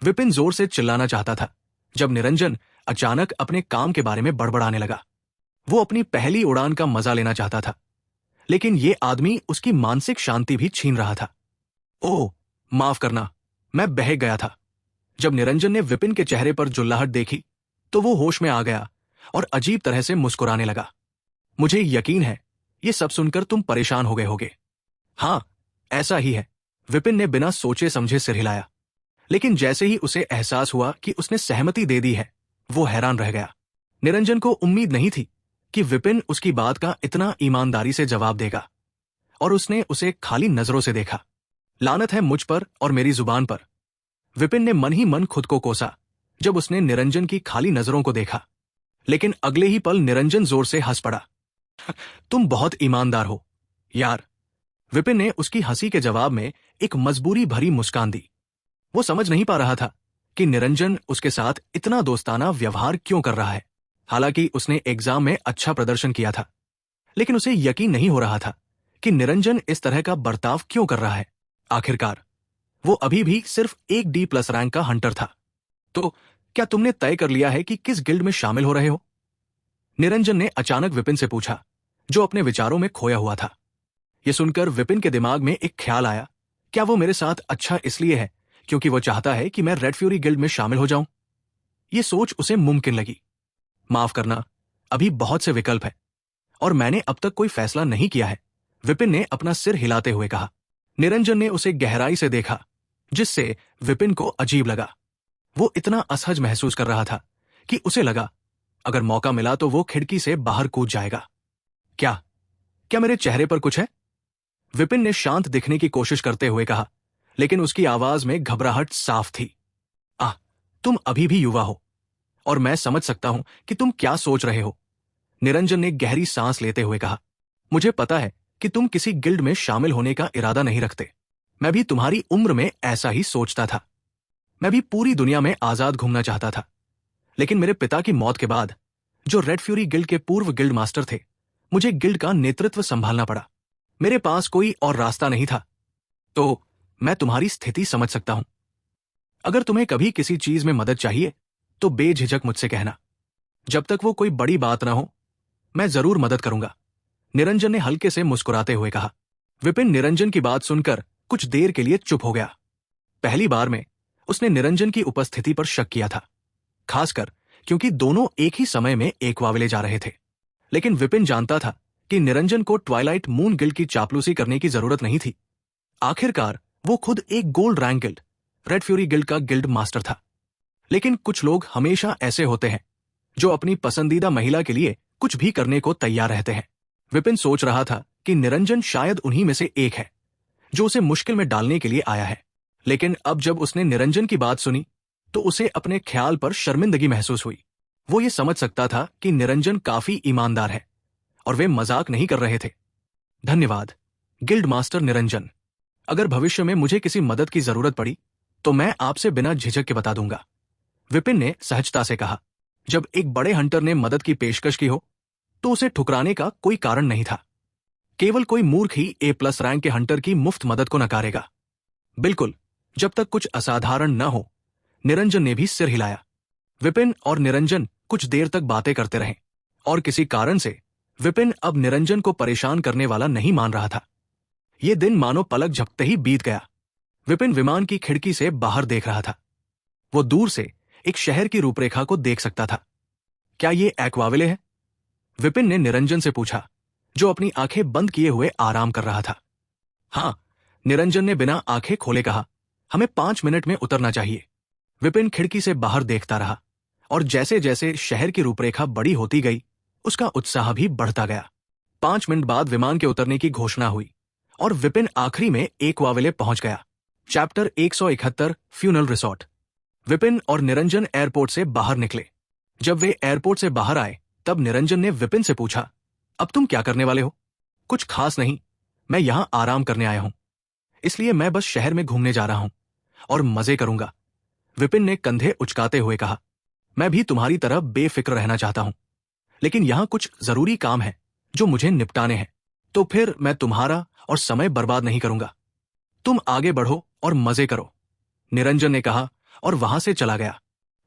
विपिन जोर से चिल्लाना चाहता था जब निरंजन अचानक अपने काम के बारे में बड़बड़ाने लगा। वो अपनी पहली उड़ान का मजा लेना चाहता था, लेकिन ये आदमी उसकी मानसिक शांति भी छीन रहा था। ओह, माफ करना, मैं बहक गया था। जब निरंजन ने विपिन के चेहरे पर जुल्लाहट देखी तो वो होश में आ गया और अजीब तरह से मुस्कुराने लगा। मुझे यकीन है ये सब सुनकर तुम परेशान हो गए होगे। हाँ, ऐसा ही है। विपिन ने बिना सोचे समझे सिर हिलाया। लेकिन जैसे ही उसे एहसास हुआ कि उसने सहमति दे दी है, वो हैरान रह गया। निरंजन को उम्मीद नहीं थी कि विपिन उसकी बात का इतना ईमानदारी से जवाब देगा, और उसने उसे खाली नजरों से देखा। लानत है मुझ पर और मेरी जुबान पर। विपिन ने मन ही मन खुद को कोसा जब उसने निरंजन की खाली नजरों को देखा। लेकिन अगले ही पल निरंजन जोर से हंस पड़ा। तुम बहुत ईमानदार हो यार। विपिन ने उसकी हंसी के जवाब में एक मजबूरी भरी मुस्कान दी। वो समझ नहीं पा रहा था कि निरंजन उसके साथ इतना दोस्ताना व्यवहार क्यों कर रहा है। हालांकि उसने एग्जाम में अच्छा प्रदर्शन किया था, लेकिन उसे यकीन नहीं हो रहा था कि निरंजन इस तरह का बर्ताव क्यों कर रहा है। आखिरकार वो अभी भी सिर्फ एक D+ रैंक का हंटर था। तो क्या तुमने तय कर लिया है कि किस गिल्ड में शामिल हो रहे हो? निरंजन ने अचानक विपिन से पूछा, जो अपने विचारों में खोया हुआ था। यह सुनकर विपिन के दिमाग में एक ख्याल आया, क्या वो मेरे साथ अच्छा इसलिए है क्योंकि वो चाहता है कि मैं रेड फ्यूरी गिल्ड में शामिल हो जाऊं? ये सोच उसे मुमकिन लगी। माफ करना, अभी बहुत से विकल्प है और मैंने अब तक कोई फैसला नहीं किया है, विपिन ने अपना सिर हिलाते हुए कहा। निरंजन ने उसे गहराई से देखा, जिससे विपिन को अजीब लगा। वो इतना असहज महसूस कर रहा था कि उसे लगा अगर मौका मिला तो वो खिड़की से बाहर कूद जाएगा। क्या क्या मेरे चेहरे पर कुछ है? विपिन ने शांत दिखने की कोशिश करते हुए कहा, लेकिन उसकी आवाज में घबराहट साफ थी। आह, तुम अभी भी युवा हो और मैं समझ सकता हूं कि तुम क्या सोच रहे हो, निरंजन ने गहरी सांस लेते हुए कहा। मुझे पता है कि तुम किसी गिल्ड में शामिल होने का इरादा नहीं रखते। मैं भी तुम्हारी उम्र में ऐसा ही सोचता था। मैं भी पूरी दुनिया में आजाद घूमना चाहता था, लेकिन मेरे पिता की मौत के बाद, जो रेड फ्यूरी गिल्ड के पूर्व गिल्ड मास्टर थे, मुझे गिल्ड का नेतृत्व संभालना पड़ा। मेरे पास कोई और रास्ता नहीं था। तो मैं तुम्हारी स्थिति समझ सकता हूं। अगर तुम्हें कभी किसी चीज में मदद चाहिए तो बेझिझक मुझसे कहना। जब तक वो कोई बड़ी बात ना हो, मैं जरूर मदद करूंगा, निरंजन ने हल्के से मुस्कुराते हुए कहा। विपिन निरंजन की बात सुनकर कुछ देर के लिए चुप हो गया। पहली बार में उसने निरंजन की उपस्थिति पर शक किया था, खासकर क्योंकि दोनों एक ही समय में एकवाविले जा रहे थे। लेकिन विपिन जानता था कि निरंजन को ट्वाइलाइट मून गिल्ड की चापलूसी करने की जरूरत नहीं थी। आखिरकार वो खुद एक gold rank guild, red fury guild का गिल्ड मास्टर था। लेकिन कुछ लोग हमेशा ऐसे होते हैं जो अपनी पसंदीदा महिला के लिए कुछ भी करने को तैयार रहते हैं। विपिन सोच रहा था कि निरंजन शायद उन्हीं में से एक है जो उसे मुश्किल में डालने के लिए आया है। लेकिन अब जब उसने निरंजन की बात सुनी तो उसे अपने ख्याल पर शर्मिंदगी महसूस हुई। वो ये समझ सकता था कि निरंजन काफी ईमानदार है और वे मजाक नहीं कर रहे थे। धन्यवाद गिल्ड मास्टर निरंजन। अगर भविष्य में मुझे किसी मदद की जरूरत पड़ी तो मैं आपसे बिना झिझक के बता दूंगा, विपिन ने सहजता से कहा। जब एक बड़े हंटर ने मदद की पेशकश की हो तो उसे ठुकराने का कोई कारण नहीं था। केवल कोई मूर्ख ही A+ रैंक के हंटर की मुफ्त मदद को नकारेगा। बिल्कुल, जब तक कुछ असाधारण न हो, निरंजन ने भी सिर हिलाया। विपिन और निरंजन कुछ देर तक बातें करते रहे और किसी कारण से विपिन अब निरंजन को परेशान करने वाला नहीं मान रहा था। ये दिन मानो पलक झपकते ही बीत गया। विपिन विमान की खिड़की से बाहर देख रहा था। वो दूर से एक शहर की रूपरेखा को देख सकता था। क्या ये एक्वाविले है? विपिन ने निरंजन से पूछा, जो अपनी आंखें बंद किए हुए आराम कर रहा था। हाँ, निरंजन ने बिना आंखें खोले कहा। हमें 5 मिनट में उतरना चाहिए। विपिन खिड़की से बाहर देखता रहा और जैसे जैसे शहर की रूपरेखा बड़ी होती गई, उसका उत्साह भी बढ़ता गया। 5 मिनट बाद विमान के उतरने की घोषणा हुई और विपिन आखिरी में एक्वाविले पहुंच गया। Chapter 171 funnel resort. विपिन और निरंजन एयरपोर्ट से बाहर निकले। जब वे एयरपोर्ट से बाहर आए तब निरंजन ने विपिन से पूछा, अब तुम क्या करने वाले हो? कुछ खास नहीं, मैं यहां आराम करने आया हूं, इसलिए मैं बस शहर में घूमने जा रहा हूं और मजे करूंगा, विपिन ने कंधे उचकाते हुए कहा। मैं भी तुम्हारी तरह बेफिक्र रहना चाहता हूं, लेकिन यहां कुछ जरूरी काम है जो मुझे निपटाने हैं, तो फिर मैं तुम्हारा और समय बर्बाद नहीं करूंगा। तुम आगे बढ़ो और मजे करो, निरंजन ने कहा और वहां से चला गया।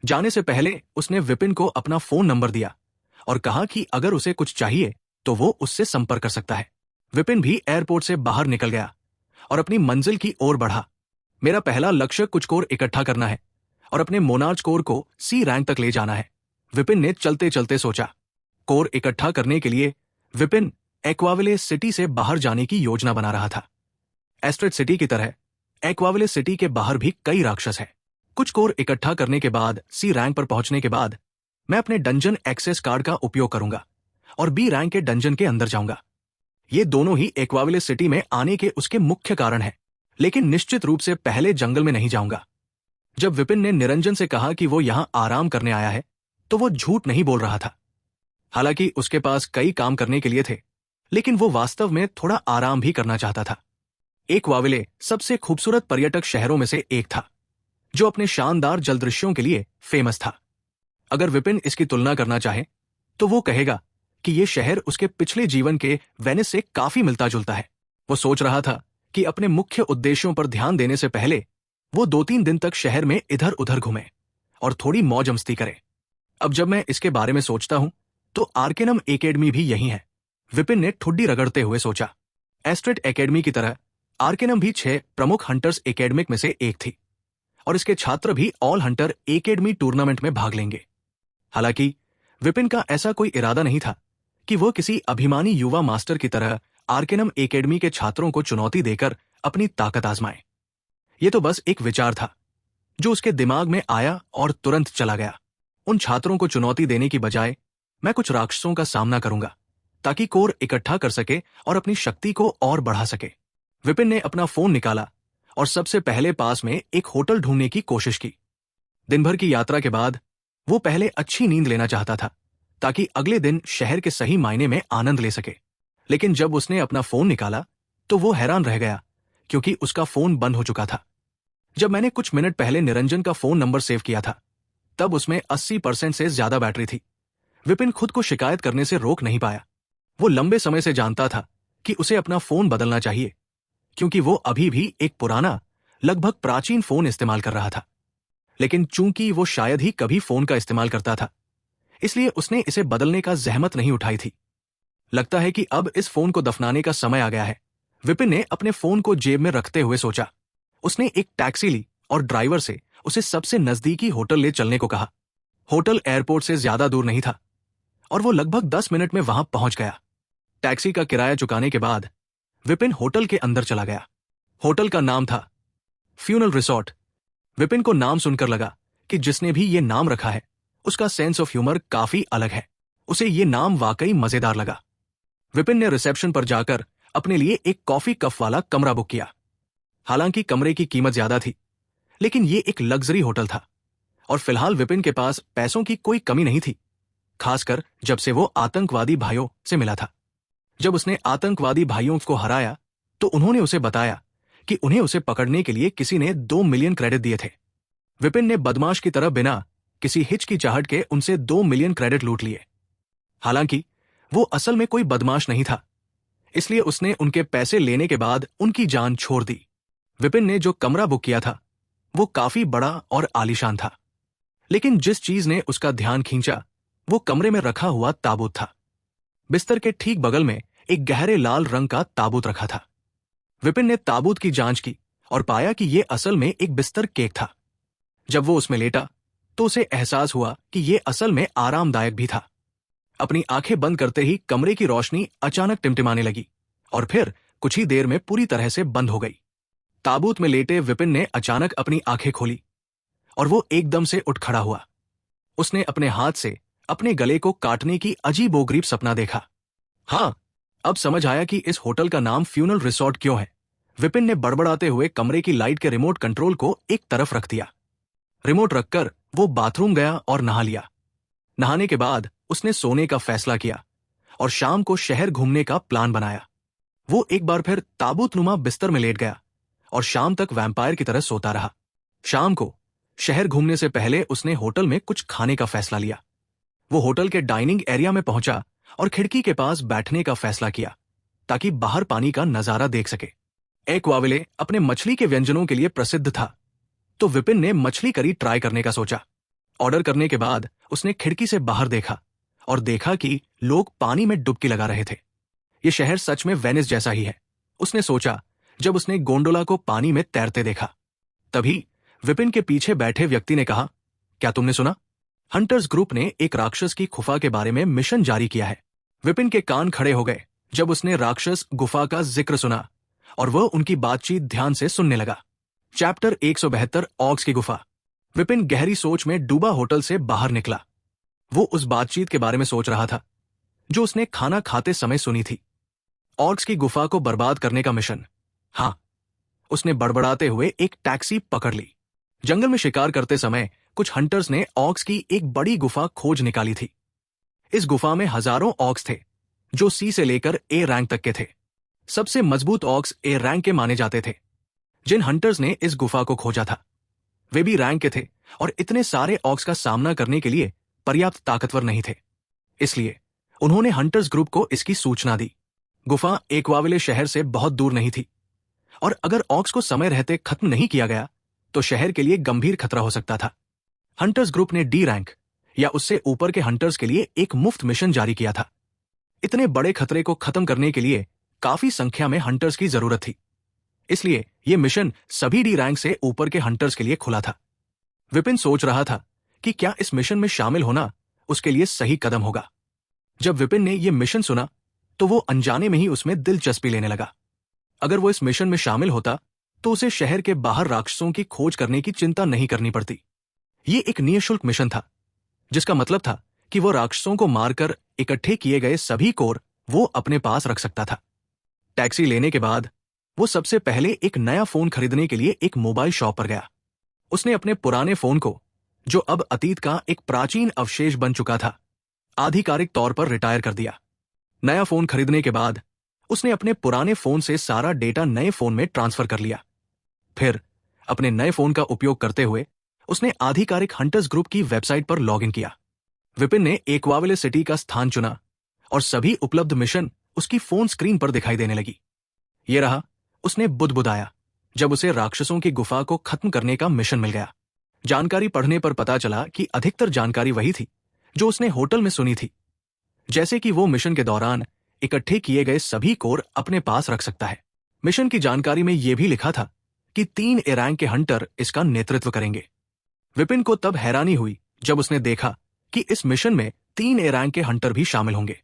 जाने से पहले उसने विपिन को अपना फोन नंबर दिया और कहा कि अगर उसे कुछ चाहिए तो वो उससे संपर्क कर सकता है। विपिन भी एयरपोर्ट से बाहर निकल गया और अपनी मंजिल की ओर बढ़ा। मेरा पहला लक्ष्य कुछ कोर इकट्ठा करना है और अपने मोनार्च कोर को C रैंक तक ले जाना है, विपिन ने चलते चलते सोचा। कोर इकट्ठा करने के लिए विपिन एक्वाविले सिटी से बाहर जाने की योजना बना रहा था। एस्ट्रेड सिटी की तरह एक्वाविले सिटी के बाहर भी कई राक्षस हैं। कुछ कोर इकट्ठा करने के बाद सी रैंक पर पहुंचने के बाद मैं अपने डंजन एक्सेस कार्ड का उपयोग करूंगा और बी रैंक के डंजन के अंदर जाऊंगा। ये दोनों ही एक्वाविले सिटी में आने के उसके मुख्य कारण हैं, लेकिन निश्चित रूप से पहले जंगल में नहीं जाऊंगा। जब विपिन ने निरंजन से कहा कि वो यहां आराम करने आया है, तो वो झूठ नहीं बोल रहा था। हालांकि उसके पास कई काम करने के लिए थे, लेकिन वो वास्तव में थोड़ा आराम भी करना चाहता था। एक्वाविले सबसे खूबसूरत पर्यटक शहरों में से एक था, जो अपने शानदार जलदृश्यों के लिए फेमस था। अगर विपिन इसकी तुलना करना चाहे तो वो कहेगा कि ये शहर उसके पिछले जीवन के वेनिस से काफी मिलता जुलता है। वो सोच रहा था कि अपने मुख्य उद्देश्यों पर ध्यान देने से पहले वो 2-3 दिन तक शहर में इधर उधर घूमे और थोड़ी मौज मस्ती करे। अब जब मैं इसके बारे में सोचता हूं तो आर्केनम एकेडमी भी यही है, विपिन ने ठुड्डी रगड़ते हुए सोचा। एस्ट्रेड एकेडमी की तरह आर्केनम भी 6 प्रमुख हंटर्स एकेडमिक में से एक थी और इसके छात्र भी ऑल हंटर एकेडमी टूर्नामेंट में भाग लेंगे। हालांकि विपिन का ऐसा कोई इरादा नहीं था कि वो किसी अभिमानी युवा मास्टर की तरह आर्केनम एकेडमी के छात्रों को चुनौती देकर अपनी ताकत आजमाए। ये तो बस एक विचार था जो उसके दिमाग में आया और तुरंत चला गया। उन छात्रों को चुनौती देने की बजाय मैं कुछ राक्षसों का सामना करूंगा ताकि कोर इकट्ठा कर सके और अपनी शक्ति को और बढ़ा सके। विपिन ने अपना फोन निकाला और सबसे पहले पास में एक होटल ढूंढने की कोशिश की। दिन भर की यात्रा के बाद वो पहले अच्छी नींद लेना चाहता था ताकि अगले दिन शहर के सही मायने में आनंद ले सके। लेकिन जब उसने अपना फोन निकाला तो वो हैरान रह गया क्योंकि उसका फोन बंद हो चुका था। जब मैंने कुछ मिनट पहले निरंजन का फोन नंबर सेव किया था तब उसमें 80% से ज्यादा बैटरी थी। विपिन खुद को शिकायत करने से रोक नहीं पाया। वो लंबे समय से जानता था कि उसे अपना फोन बदलना चाहिए क्योंकि वो अभी भी एक पुराना, लगभग प्राचीन फोन इस्तेमाल कर रहा था। लेकिन चूंकि वो शायद ही कभी फोन का इस्तेमाल करता था, इसलिए उसने इसे बदलने का जहमत नहीं उठाई थी। लगता है कि अब इस फोन को दफनाने का समय आ गया है, विपिन ने अपने फोन को जेब में रखते हुए सोचा। उसने एक टैक्सी ली और ड्राइवर से उसे सबसे नजदीकी होटल ले चलने को कहा। होटल एयरपोर्ट से ज्यादा दूर नहीं था और वो लगभग 10 मिनट में वहां पहुंच गया। टैक्सी का किराया चुकाने के बाद विपिन होटल के अंदर चला गया। होटल का नाम था फ्यूनल रिसोर्ट। विपिन को नाम सुनकर लगा कि जिसने भी ये नाम रखा है उसका सेंस ऑफ ह्यूमर काफी अलग है। उसे ये नाम वाकई मजेदार लगा। विपिन ने रिसेप्शन पर जाकर अपने लिए एक कॉफी कप वाला कमरा बुक किया। हालांकि कमरे की कीमत ज्यादा थी, लेकिन ये एक लग्जरी होटल था और फिलहाल विपिन के पास पैसों की कोई कमी नहीं थी, खासकर जब से वो आतंकवादी भाइयों से मिला था। जब उसने आतंकवादी भाइयों को हराया तो उन्होंने उसे बताया कि उन्हें उसे पकड़ने के लिए किसी ने 2 मिलियन क्रेडिट दिए थे। विपिन ने बदमाश की तरह बिना किसी हिचकिचाहट के उनसे 2 मिलियन क्रेडिट लूट लिए। हालांकि वो असल में कोई बदमाश नहीं था, इसलिए उसने उनके पैसे लेने के बाद उनकी जान छोड़ दी। विपिन ने जो कमरा बुक किया था वो काफी बड़ा और आलीशान था, लेकिन जिस चीज ने उसका ध्यान खींचा वो कमरे में रखा हुआ ताबूत था। बिस्तर के ठीक बगल में एक गहरे लाल रंग का ताबूत रखा था। विपिन ने ताबूत की जांच की और पाया कि यह असल में एक बिस्तर केक था। जब वो उसमें लेटा तो उसे एहसास हुआ कि यह असल में आरामदायक भी था। अपनी आंखें बंद करते ही कमरे की रोशनी अचानक टिमटिमाने लगी और फिर कुछ ही देर में पूरी तरह से बंद हो गई। ताबूत में लेटे विपिन ने अचानक अपनी आंखें खोली और वो एकदम से उठ खड़ा हुआ। उसने अपने हाथ से अपने गले को काटने की अजीबोगरीब सपना देखा। हाँ, अब समझ आया कि इस होटल का नाम फ्यूनल रिसोर्ट क्यों है। विपिन ने बड़बड़ाते हुए कमरे की लाइट के रिमोट कंट्रोल को एक तरफ रख दिया। रिमोट रखकर वो बाथरूम गया और नहा लिया। नहाने के बाद उसने सोने का फैसला किया और शाम को शहर घूमने का प्लान बनाया। वो एक बार फिर ताबूतनुमा बिस्तर में लेट गया और शाम तक वैम्पायर की तरह सोता रहा। शाम को शहर घूमने से पहले उसने होटल में कुछ खाने का फैसला लिया। वो होटल के डाइनिंग एरिया में पहुंचा और खिड़की के पास बैठने का फैसला किया ताकि बाहर पानी का नजारा देख सके। एक्वाविले अपने मछली के व्यंजनों के लिए प्रसिद्ध था, तो विपिन ने मछली करी ट्राई करने का सोचा। ऑर्डर करने के बाद उसने खिड़की से बाहर देखा और देखा कि लोग पानी में डुबकी लगा रहे थे। ये शहर सच में वेनिस जैसा ही है, उसने सोचा जब उसने गोंडोला को पानी में तैरते देखा। तभी विपिन के पीछे बैठे व्यक्ति ने कहा, क्या तुमने सुना? हंटर्स ग्रुप ने एक राक्षस की खुफा के बारे में मिशन जारी किया है। विपिन के कान खड़े हो गए जब उसने राक्षस गुफा का जिक्र सुना और वह उनकी बातचीत ध्यान से सुनने लगा। चैप्टर 172 ऑक्स की गुफा। विपिन गहरी सोच में डूबा होटल से बाहर निकला। वो उस बातचीत के बारे में सोच रहा था जो उसने खाना खाते समय सुनी थी। ऑक्स की गुफा को बर्बाद करने का मिशन। हाँ, उसने बड़बड़ाते हुए एक टैक्सी पकड़ ली। जंगल में शिकार करते समय कुछ हंटर्स ने ऑक्स की एक बड़ी गुफा खोज निकाली थी। इस गुफा में हजारों ऑक्स थे जो सी से लेकर ए रैंक तक के थे। सबसे मजबूत ऑक्स ए रैंक के माने जाते थे। जिन हंटर्स ने इस गुफा को खोजा था वे भी रैंक के थे और इतने सारे ऑक्स का सामना करने के लिए पर्याप्त ताकतवर नहीं थे। इसलिए उन्होंने हंटर्स ग्रुप को इसकी सूचना दी। गुफा एक्वाविले शहर से बहुत दूर नहीं थी और अगर ऑक्स को समय रहते खत्म नहीं किया गया तो शहर के लिए गंभीर खतरा हो सकता था। हंटर्स ग्रुप ने डी रैंक या उससे ऊपर के हंटर्स के लिए एक मुफ्त मिशन जारी किया था। इतने बड़े खतरे को खत्म करने के लिए काफी संख्या में हंटर्स की जरूरत थी, इसलिए यह मिशन सभी डी रैंक से ऊपर के हंटर्स के लिए खुला था। विपिन सोच रहा था कि क्या इस मिशन में शामिल होना उसके लिए सही कदम होगा। जब विपिन ने यह मिशन सुना तो वो अनजाने में ही उसमें दिलचस्पी लेने लगा। अगर वो इस मिशन में शामिल होता तो उसे शहर के बाहर राक्षसों की खोज करने की चिंता नहीं करनी पड़ती। ये एक निःशुल्क मिशन था, जिसका मतलब था कि वो राक्षसों को मारकर इकट्ठे किए गए सभी कोर वो अपने पास रख सकता था। टैक्सी लेने के बाद वो सबसे पहले एक नया फोन खरीदने के लिए एक मोबाइल शॉप पर गया। उसने अपने पुराने फोन को, जो अब अतीत का एक प्राचीन अवशेष बन चुका था, आधिकारिक तौर पर रिटायर कर दिया। नया फोन खरीदने के बाद उसने अपने पुराने फोन से सारा डेटा नए फोन में ट्रांसफर कर लिया। फिर अपने नए फोन का उपयोग करते हुए उसने आधिकारिक हंटर्स ग्रुप की वेबसाइट पर लॉगिन किया। विपिन ने एक्वाविले सिटी का स्थान चुना और सभी उपलब्ध मिशन उसकी फोन स्क्रीन पर दिखाई देने लगी। ये रहा, उसने बुदबुदाया जब उसे राक्षसों की गुफा को खत्म करने का मिशन मिल गया। जानकारी पढ़ने पर पता चला कि अधिकतर जानकारी वही थी जो उसने होटल में सुनी थी, जैसे कि वो मिशन के दौरान इकट्ठे किए गए सभी कोर अपने पास रख सकता है। मिशन की जानकारी में यह भी लिखा था कि 3 ए रैंक के हंटर इसका नेतृत्व करेंगे। विपिन को तब हैरानी हुई जब उसने देखा कि इस मिशन में 3 ए रैंक के हंटर भी शामिल होंगे।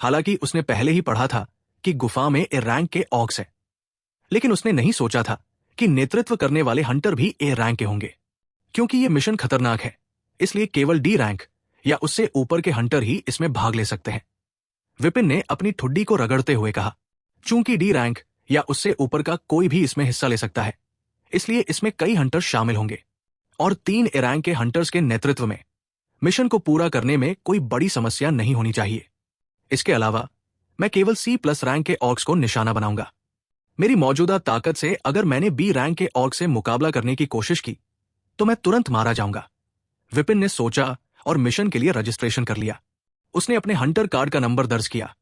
हालांकि उसने पहले ही पढ़ा था कि गुफा में ए रैंक के ऑक्स है, लेकिन उसने नहीं सोचा था कि नेतृत्व करने वाले हंटर भी ए रैंक के होंगे। क्योंकि यह मिशन खतरनाक है, इसलिए केवल डी रैंक या उससे ऊपर के हंटर ही इसमें भाग ले सकते हैं। विपिन ने अपनी ठुड्डी को रगड़ते हुए कहा, चूंकि डी रैंक या उससे ऊपर का कोई भी इसमें हिस्सा ले सकता है, इसलिए इसमें कई हंटर शामिल होंगे और 3 ए रैंक के हंटर्स के नेतृत्व में मिशन को पूरा करने में कोई बड़ी समस्या नहीं होनी चाहिए। इसके अलावा मैं केवल सी प्लस रैंक के ऑर्क्स को निशाना बनाऊंगा। मेरी मौजूदा ताकत से अगर मैंने बी रैंक के ऑर्क से मुकाबला करने की कोशिश की तो मैं तुरंत मारा जाऊंगा। विपिन ने सोचा और मिशन के लिए रजिस्ट्रेशन कर लिया। उसने अपने हंटर कार्ड का नंबर दर्ज किया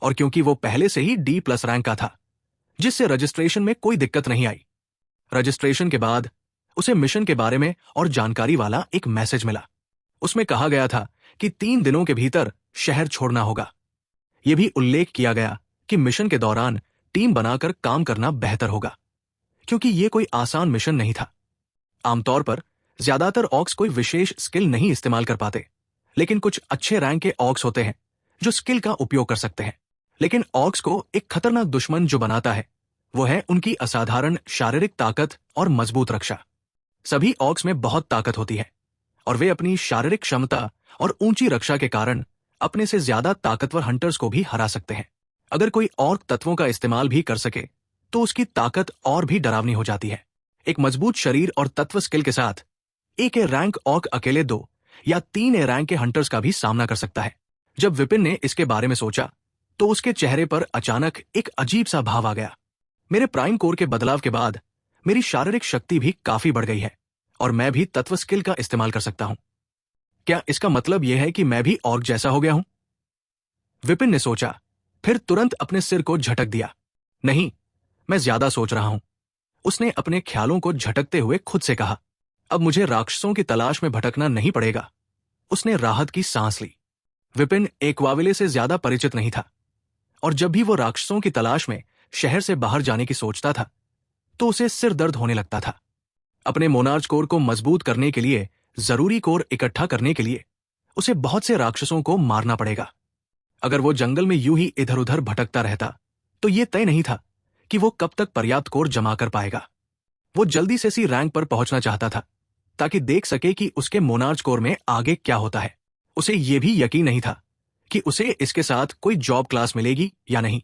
और क्योंकि वो पहले से ही डी प्लस रैंक का था, जिससे रजिस्ट्रेशन में कोई दिक्कत नहीं आई। रजिस्ट्रेशन के बाद उसे मिशन के बारे में और जानकारी वाला एक मैसेज मिला। उसमें कहा गया था कि 3 दिनों के भीतर शहर छोड़ना होगा। यह भी उल्लेख किया गया कि मिशन के दौरान टीम बनाकर काम करना बेहतर होगा, क्योंकि यह कोई आसान मिशन नहीं था। आमतौर पर ज्यादातर ऑक्स कोई विशेष स्किल नहीं इस्तेमाल कर पाते, लेकिन कुछ अच्छे रैंक के ऑक्स होते हैं जो स्किल का उपयोग कर सकते हैं। लेकिन ऑक्स को एक खतरनाक दुश्मन जो बनाता है वो है उनकी असाधारण शारीरिक ताकत और मजबूत रक्षा। सभी ऑक्स में बहुत ताकत होती है और वे अपनी शारीरिक क्षमता और ऊंची रक्षा के कारण अपने से ज्यादा ताकतवर हंटर्स को भी हरा सकते हैं। अगर कोई ऑर्क तत्वों का इस्तेमाल भी कर सके तो उसकी ताकत और भी डरावनी हो जाती है। एक मजबूत शरीर और तत्व स्किल के साथ एक ए रैंक ऑर्क अकेले 2 या 3 ए रैंक के हंटर्स का भी सामना कर सकता है। जब विपिन ने इसके बारे में सोचा तो उसके चेहरे पर अचानक एक अजीब सा भाव आ गया। मेरे प्राइम कोर के बदलाव के बाद मेरी शारीरिक शक्ति भी काफी बढ़ गई है और मैं भी तत्व स्किल का इस्तेमाल कर सकता हूं। क्या इसका मतलब यह है कि मैं भी ऑर्क जैसा हो गया हूं? विपिन ने सोचा, फिर तुरंत अपने सिर को झटक दिया। नहीं, मैं ज्यादा सोच रहा हूं। उसने अपने ख्यालों को झटकते हुए खुद से कहा, अब मुझे राक्षसों की तलाश में भटकना नहीं पड़ेगा। उसने राहत की सांस ली। विपिन एक्वाविले से ज्यादा परिचित नहीं था और जब भी वो राक्षसों की तलाश में शहर से बाहर जाने की सोचता था तो उसे सिर दर्द होने लगता था। अपने मोनार्च कोर को मजबूत करने के लिए, जरूरी कोर इकट्ठा करने के लिए उसे बहुत से राक्षसों को मारना पड़ेगा। अगर वो जंगल में यूं ही इधर उधर भटकता रहता तो ये तय नहीं था कि वो कब तक पर्याप्त कोर जमा कर पाएगा। वो जल्दी से सी रैंक पर पहुंचना चाहता था ताकि देख सके कि उसके मोनार्च कोर में आगे क्या होता है। उसे ये भी यकीन नहीं था कि उसे इसके साथ कोई जॉब क्लास मिलेगी या नहीं,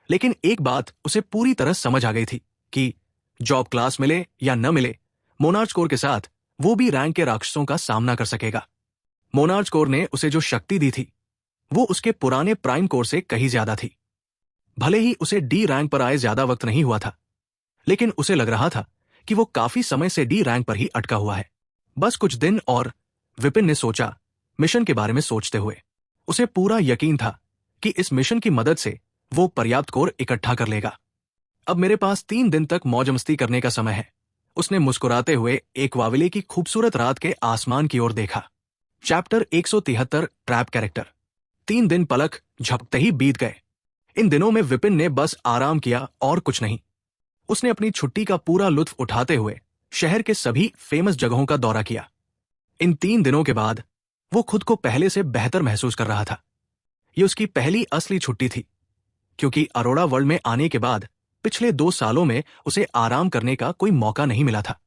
लेकिन एक बात उसे पूरी तरह समझ आ गई थी कि जॉब क्लास मिले या न मिले, मोनार्च कोर के साथ वो भी रैंक के राक्षसों का सामना कर सकेगा। मोनार्च कोर ने उसे जो शक्ति दी थी वो उसके पुराने प्राइम कोर से कहीं ज्यादा थी। भले ही उसे डी रैंक पर आए ज्यादा वक्त नहीं हुआ था, लेकिन उसे लग रहा था कि वो काफी समय से डी रैंक पर ही अटका हुआ है। बस कुछ दिन और, विपिन ने सोचा मिशन के बारे में सोचते हुए। उसे पूरा यकीन था कि इस मिशन की मदद से वो पर्याप्त कोर इकट्ठा कर लेगा। अब मेरे पास 3 दिन तक मौज मस्ती करने का समय है, उसने मुस्कुराते हुए एक वाविले की खूबसूरत रात के आसमान की ओर देखा। Chapter 173 trap character. 3 दिन पलक झपकते ही बीत गए। इन दिनों में विपिन ने बस आराम किया और कुछ नहीं। उसने अपनी छुट्टी का पूरा लुत्फ उठाते हुए शहर के सभी फेमस जगहों का दौरा किया। इन 3 दिनों के बाद वो खुद को पहले से बेहतर महसूस कर रहा था। ये उसकी पहली असली छुट्टी थी, क्योंकि अरोड़ा वर्ल्ड में आने के बाद पिछले 2 सालों में उसे आराम करने का कोई मौका नहीं मिला था।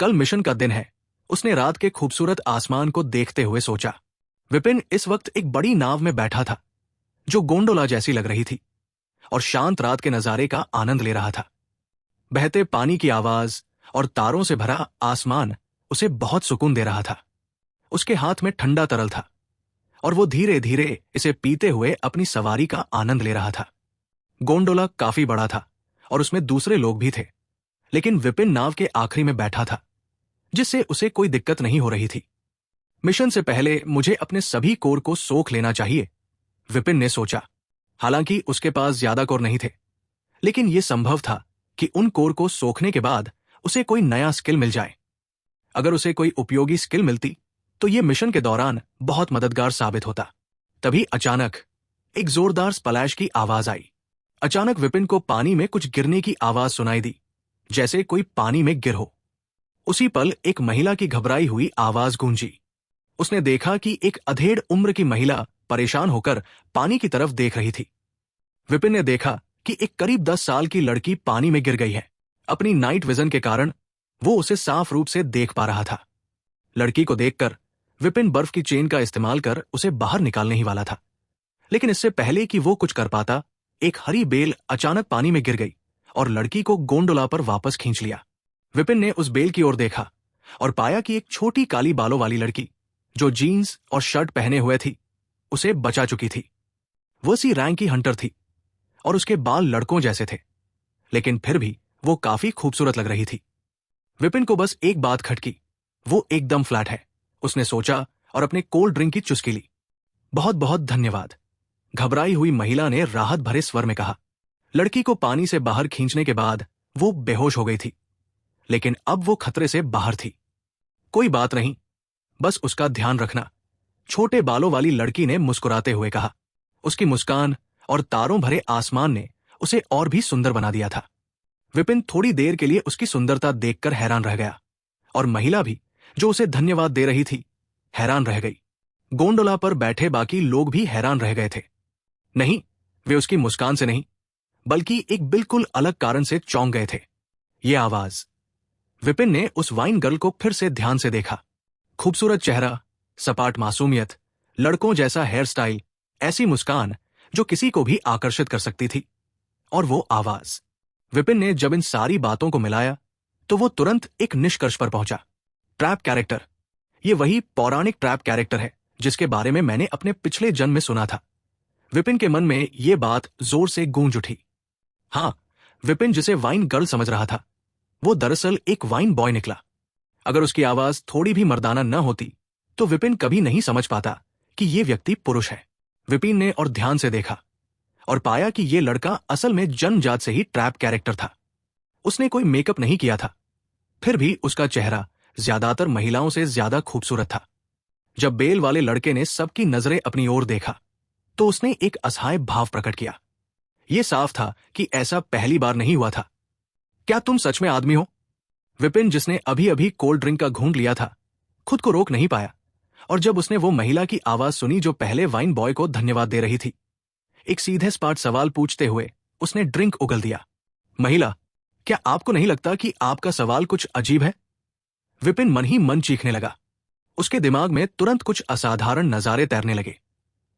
कल मिशन का दिन है, उसने रात के खूबसूरत आसमान को देखते हुए सोचा। विपिन इस वक्त एक बड़ी नाव में बैठा था जो गोंडोला जैसी लग रही थी और शांत रात के नजारे का आनंद ले रहा था। बहते पानी की आवाज और तारों से भरा आसमान उसे बहुत सुकून दे रहा था। उसके हाथ में ठंडा तरल था और वो धीरे धीरे इसे पीते हुए अपनी सवारी का आनंद ले रहा था। गोंडोला काफी बड़ा था और उसमें दूसरे लोग भी थे, लेकिन विपिन नाव के आखिरी में बैठा था, जिससे उसे कोई दिक्कत नहीं हो रही थी। मिशन से पहले मुझे अपने सभी कोर को सोख लेना चाहिए, विपिन ने सोचा। हालांकि उसके पास ज्यादा कोर नहीं थे, लेकिन यह संभव था कि उन कोर को सोखने के बाद उसे कोई नया स्किल मिल जाए। अगर उसे कोई उपयोगी स्किल मिलती तो यह मिशन के दौरान बहुत मददगार साबित होता। तभी अचानक एक जोरदार स्प्लैश की आवाज आई। अचानक विपिन को पानी में कुछ गिरने की आवाज सुनाई दी, जैसे कोई पानी में गिर हो। उसी पल एक महिला की घबराई हुई आवाज गूंजी। उसने देखा कि एक अधेड़ उम्र की महिला परेशान होकर पानी की तरफ देख रही थी। विपिन ने देखा कि एक करीब 10 साल की लड़की पानी में गिर गई है। अपनी नाइट विजन के कारण वो उसे साफ रूप से देख पा रहा था। लड़की को देखकर विपिन बर्फ की चेन का इस्तेमाल कर उसे बाहर निकालने ही वाला था, लेकिन इससे पहले कि वो कुछ कर पाता, एक हरी बेल अचानक पानी में गिर गई और लड़की को गोंडोला पर वापस खींच लिया। विपिन ने उस बेल की ओर देखा और पाया कि एक छोटी काली बालों वाली लड़की जो जीन्स और शर्ट पहने हुए थी उसे बचा चुकी थी। वो सी रैंक की हंटर थी और उसके बाल लड़कों जैसे थे, लेकिन फिर भी वो काफी खूबसूरत लग रही थी। विपिन को बस एक बात खटकी, वो एकदम फ्लैट है, उसने सोचा और अपने कोल्ड ड्रिंक की चुस्की ली। बहुत बहुत धन्यवाद, घबराई हुई महिला ने राहत भरे स्वर में कहा। लड़की को पानी से बाहर खींचने के बाद वो बेहोश हो गई थी, लेकिन अब वो खतरे से बाहर थी। कोई बात नहीं, बस उसका ध्यान रखना, छोटे बालों वाली लड़की ने मुस्कुराते हुए कहा। उसकी मुस्कान और तारों भरे आसमान ने उसे और भी सुंदर बना दिया था। विपिन थोड़ी देर के लिए उसकी सुंदरता देखकर हैरान रह गया, और महिला भी जो उसे धन्यवाद दे रही थी हैरान रह गई। गोंडोला पर बैठे बाकी लोग भी हैरान रह गए थे। नहीं, वे उसकी मुस्कान से नहीं, बल्कि एक बिल्कुल अलग कारण से चौंक गए थे। ये आवाज। विपिन ने उस वाइन गर्ल को फिर से ध्यान से देखा। खूबसूरत चेहरा, सपाट मासूमियत, लड़कों जैसा हेयर स्टाइल, ऐसी मुस्कान जो किसी को भी आकर्षित कर सकती थी, और वो आवाज। विपिन ने जब इन सारी बातों को मिलाया तो वो तुरंत एक निष्कर्ष पर पहुंचा। ट्रैप कैरेक्टर, ये वही पौराणिक ट्रैप कैरेक्टर है जिसके बारे में मैंने अपने पिछले जन्म में सुना था। विपिन के मन में ये बात जोर से गूंज उठी। हाँ, विपिन जिसे वाइन गर्ल समझ रहा था वो दरअसल एक वाइन बॉय निकला। अगर उसकी आवाज थोड़ी भी मर्दाना न होती तो विपिन कभी नहीं समझ पाता कि ये व्यक्ति पुरुष है। विपिन ने और ध्यान से देखा और पाया कि ये लड़का असल में जन्मजात से ही ट्रैप कैरेक्टर था। उसने कोई मेकअप नहीं किया था, फिर भी उसका चेहरा ज्यादातर महिलाओं से ज्यादा खूबसूरत था। जब बेल वाले लड़के ने सबकी नजरें अपनी ओर देखा तो उसने एक असहाय भाव प्रकट किया। यह साफ था कि ऐसा पहली बार नहीं हुआ था। क्या तुम सच में आदमी हो? विपिन, जिसने अभी अभी कोल्ड ड्रिंक का घूंट लिया था, खुद को रोक नहीं पाया और जब उसने वो महिला की आवाज सुनी जो पहले वाइन बॉय को धन्यवाद दे रही थी, एक सीधे सपाट सवाल पूछते हुए उसने ड्रिंक उगल दिया। महिला, क्या आपको नहीं लगता कि आपका सवाल कुछ अजीब है? विपिन मन ही मन चीखने लगा। उसके दिमाग में तुरंत कुछ असाधारण नजारे तैरने लगे,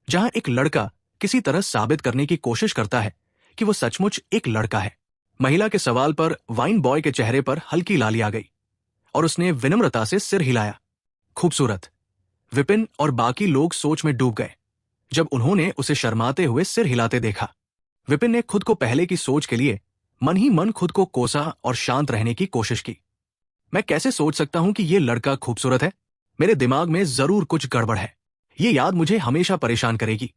जहां एक लड़का किसी तरह साबित करने की कोशिश करता है कि वो सचमुच एक लड़का है। महिला के सवाल पर वाइन बॉय के चेहरे पर हल्की लाली आ गई और उसने विनम्रता से सिर हिलाया। खूबसूरत। विपिन और बाकी लोग सोच में डूब गए जब उन्होंने उसे शर्माते हुए सिर हिलाते देखा। विपिन ने खुद को पहले की सोच के लिए मन ही मन खुद को कोसा और शांत रहने की कोशिश की। मैं कैसे सोच सकता हूं कि यह लड़का खूबसूरत है? मेरे दिमाग में जरूर कुछ गड़बड़ है। ये याद मुझे हमेशा परेशान करेगी।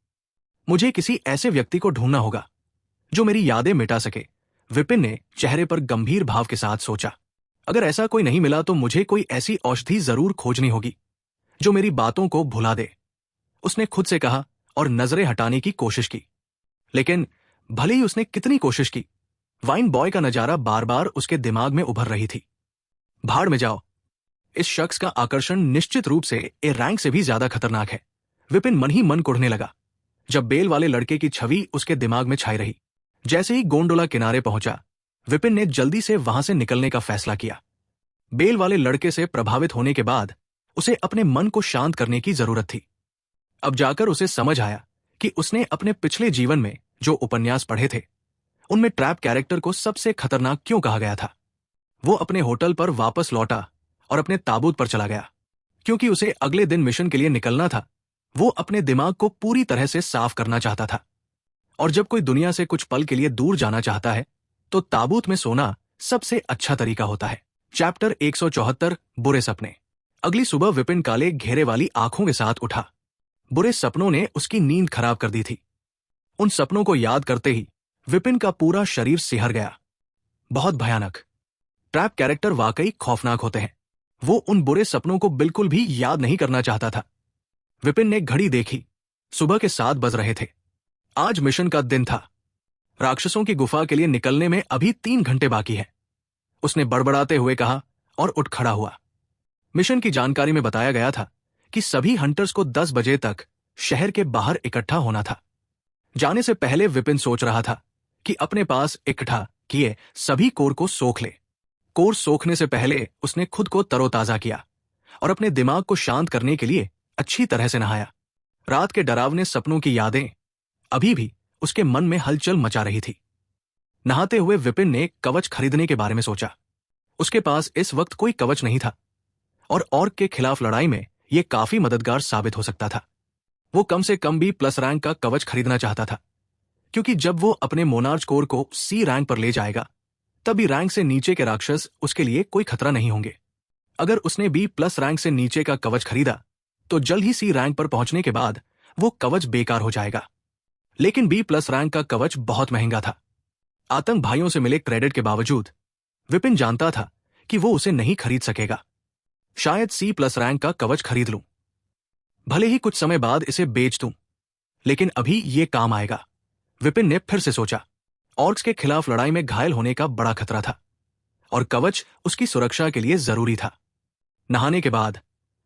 मुझे किसी ऐसे व्यक्ति को ढूंढना होगा जो मेरी यादें मिटा सके। विपिन ने चेहरे पर गंभीर भाव के साथ सोचा। अगर ऐसा कोई नहीं मिला तो मुझे कोई ऐसी औषधि जरूर खोजनी होगी जो मेरी बातों को भुला दे, उसने खुद से कहा और नजरें हटाने की कोशिश की। लेकिन भले ही उसने कितनी कोशिश की, वाइन बॉय का नजारा बार बार उसके दिमाग में उभर रही थी। भाड़ में जाओ। इस शख्स का आकर्षण निश्चित रूप से ए रैंक से भी ज्यादा खतरनाक है। विपिन मन ही मन कुढ़ने लगा जब बेल वाले लड़के की छवि उसके दिमाग में छाई रही। जैसे ही गोंडोला किनारे पहुंचा, विपिन ने जल्दी से वहां से निकलने का फैसला किया। बेल वाले लड़के से प्रभावित होने के बाद उसे अपने मन को शांत करने की जरूरत थी। अब जाकर उसे समझ आया कि उसने अपने पिछले जीवन में जो उपन्यास पढ़े थे, उनमें ट्रैप कैरेक्टर को सबसे खतरनाक क्यों कहा गया था। वो अपने होटल पर वापस लौटा और अपने ताबूत पर चला गया। क्योंकि उसे अगले दिन मिशन के लिए निकलना था, वो अपने दिमाग को पूरी तरह से साफ करना चाहता था। और जब कोई दुनिया से कुछ पल के लिए दूर जाना चाहता है तो ताबूत में सोना सबसे अच्छा तरीका होता है। चैप्टर 174 बुरे सपने। अगली सुबह विपिन काले घेरे वाली आंखों के साथ उठा। बुरे सपनों ने उसकी नींद खराब कर दी थी। उन सपनों को याद करते ही विपिन का पूरा शरीर सिहर गया। बहुत भयानक। ट्रैप कैरेक्टर वाकई खौफनाक होते हैं। वो उन बुरे सपनों को बिल्कुल भी याद नहीं करना चाहता था। विपिन ने घड़ी देखी। सुबह के 7 बज रहे थे। आज मिशन का दिन था। राक्षसों की गुफा के लिए निकलने में अभी 3 घंटे बाकी है, उसने बड़बड़ाते हुए कहा और उठ खड़ा हुआ। मिशन की जानकारी में बताया गया था कि सभी हंटर्स को 10 बजे तक शहर के बाहर इकट्ठा होना था। जाने से पहले विपिन सोच रहा था कि अपने पास इकट्ठा किए सभी कोर को सोख ले। कोर सोखने से पहले उसने खुद को तरोताजा किया और अपने दिमाग को शांत करने के लिए अच्छी तरह से नहाया। रात के डरावने सपनों की यादें अभी भी उसके मन में हलचल मचा रही थी। नहाते हुए विपिन ने कवच खरीदने के बारे में सोचा। उसके पास इस वक्त कोई कवच नहीं था और ऑर्क के खिलाफ लड़ाई में यह काफी मददगार साबित हो सकता था। वो कम से कम भी प्लस रैंक का कवच खरीदना चाहता था, क्योंकि जब वो अपने मोनार्च कोर को सी रैंक पर ले जाएगा तभी रैंक से नीचे के राक्षस उसके लिए कोई खतरा नहीं होंगे। अगर उसने बी प्लस रैंक से नीचे का कवच खरीदा तो जल्द ही सी रैंक पर पहुंचने के बाद वो कवच बेकार हो जाएगा। लेकिन बी प्लस रैंक का कवच बहुत महंगा था। आतंक भाइयों से मिले क्रेडिट के बावजूद विपिन जानता था कि वो उसे नहीं खरीद सकेगा। शायद सी प्लस रैंक का कवच खरीद लूं, भले ही कुछ समय बाद इसे बेच दूं, लेकिन अभी ये काम आएगा। विपिन ने फिर से सोचा। ऑर्क्स के खिलाफ लड़ाई में घायल होने का बड़ा खतरा था और कवच उसकी सुरक्षा के लिए जरूरी था। नहाने के बाद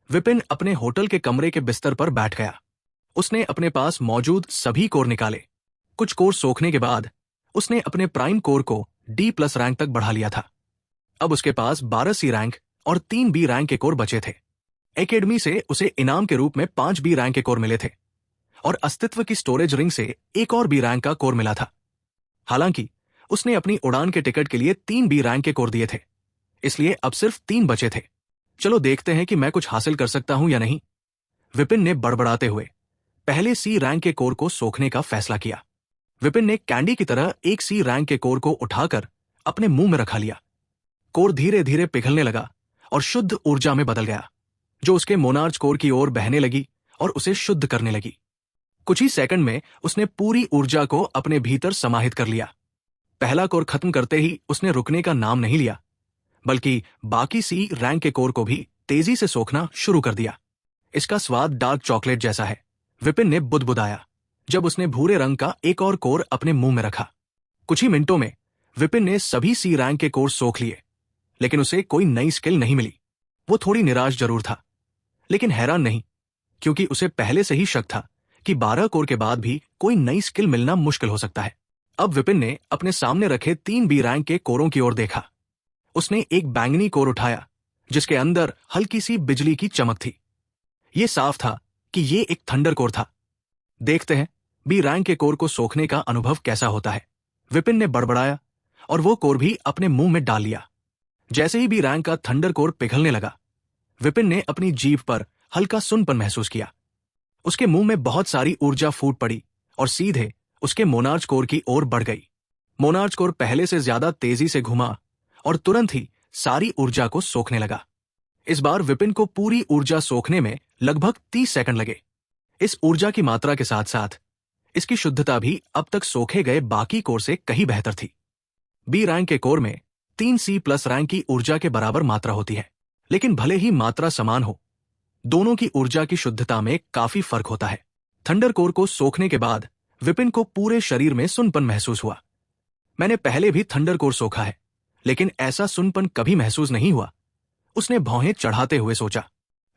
विपिन अपने होटल के कमरे के बिस्तर पर बैठ गया। उसने अपने पास मौजूद सभी कोर निकाले। कुछ कोर सोखने के बाद उसने अपने प्राइम कोर को डी प्लस रैंक तक बढ़ा लिया था। अब उसके पास 12 सी रैंक और 3 बी रैंक के कोर बचे थे। एकेडमी से उसे इनाम के रूप में 5 बी रैंक के कोर मिले थे और अस्तित्व की स्टोरेज रिंग से एक और बी रैंक का कोर मिला था। हालांकि उसने अपनी उड़ान के टिकट के लिए 3 बी रैंक के कोर दिए थे, इसलिए अब सिर्फ 3 बचे थे। चलो देखते हैं कि मैं कुछ हासिल कर सकता हूं या नहीं, विपिन ने बड़बड़ाते हुए पहले सी रैंक के कोर को सोखने का फैसला किया। विपिन ने कैंडी की तरह एक सी रैंक के कोर को उठाकर अपने मुंह में रखा लिया। कोर धीरे धीरे पिघलने लगा और शुद्ध ऊर्जा में बदल गया, जो उसके मोनार्च कोर की ओर बहने लगी और उसे शुद्ध करने लगी। कुछ ही सेकंड में उसने पूरी ऊर्जा को अपने भीतर समाहित कर लिया। पहला कोर खत्म करते ही उसने रुकने का नाम नहीं लिया, बल्कि बाकी सी रैंक के कोर को भी तेजी से सोखना शुरू कर दिया। इसका स्वाद डार्क चॉकलेट जैसा है, विपिन ने बुदबुदाया जब उसने भूरे रंग का एक और कोर अपने मुंह में रखा। कुछ ही मिनटों में विपिन ने सभी सी रैंक के कोर सोख लिए, लेकिन उसे कोई नई स्किल नहीं मिली। वो थोड़ी निराश जरूर था, लेकिन हैरान नहीं, क्योंकि उसे पहले से ही शक था कि 12 कोर के बाद भी कोई नई स्किल मिलना मुश्किल हो सकता है। अब विपिन ने अपने सामने रखे 3 बी रैंक के कोरों की ओर देखा। उसने एक बैंगनी कोर उठाया जिसके अंदर हल्की सी बिजली की चमक थी। ये साफ था कि ये एक थंडर कोर था। देखते हैं बी रैंक के कोर को सोखने का अनुभव कैसा होता है, विपिन ने बड़बड़ाया और वो कोर भी अपने मुंह में डाल लिया। जैसे ही बी रैंक का थंडर कोर पिघलने लगा, विपिन ने अपनी जीभ पर हल्का सुनपन महसूस किया। उसके मुंह में बहुत सारी ऊर्जा फूट पड़ी और सीधे उसके मोनार्च कोर की ओर बढ़ गई। मोनार्च कोर पहले से ज्यादा तेजी से घुमा और तुरंत ही सारी ऊर्जा को सोखने लगा। इस बार विपिन को पूरी ऊर्जा सोखने में लगभग 30 सेकंड लगे। इस ऊर्जा की मात्रा के साथ साथ इसकी शुद्धता भी अब तक सोखे गए बाकी कोर से कहीं बेहतर थी। बी रैंक के कोर में 3C+ रैंक की ऊर्जा के बराबर मात्रा होती है, लेकिन भले ही मात्रा समान हो, दोनों की ऊर्जा की शुद्धता में काफी फर्क होता है। थंडर कोर को सोखने के बाद विपिन को पूरे शरीर में सुनपन महसूस हुआ। मैंने पहले भी थंडर कोर सोखा है, लेकिन ऐसा सुनपन कभी महसूस नहीं हुआ। उसने भौहें चढ़ाते हुए सोचा,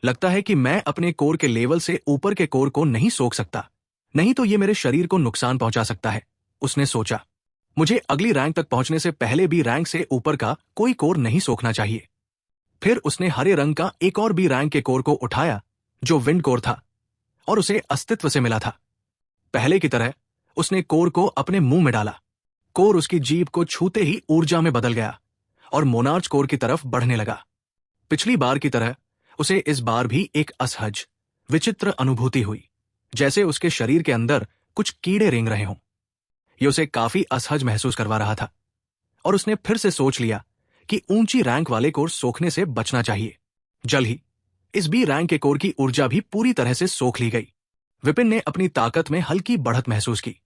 लगता है कि मैं अपने कोर के लेवल से ऊपर के कोर को नहीं सोख सकता, नहीं तो ये मेरे शरीर को नुकसान पहुंचा सकता है। उसने सोचा, मुझे अगली रैंक तक पहुंचने से पहले भी रैंक से ऊपर का कोई कोर नहीं सोखना चाहिए। फिर उसने हरे रंग का एक और बी रैंक के कोर को उठाया जो विंड कोर था और उसे अस्तित्व से मिला था। पहले की तरह उसने कोर को अपने मुंह में डाला। कोर उसकी जीभ को छूते ही ऊर्जा में बदल गया और मोनार्च कोर की तरफ बढ़ने लगा। पिछली बार की तरह उसे इस बार भी एक असहज, विचित्र अनुभूति हुई, जैसे उसके शरीर के अंदर कुछ कीड़े रेंग रहे हों। यह उसे काफी असहज महसूस करवा रहा था और उसने फिर से सोच लिया कि ऊंची रैंक वाले कोर सोखने से बचना चाहिए। जल्द ही इस बी रैंक के कोर की ऊर्जा भी पूरी तरह से सोख ली गई। विपिन ने अपनी ताकत में हल्की बढ़त महसूस की।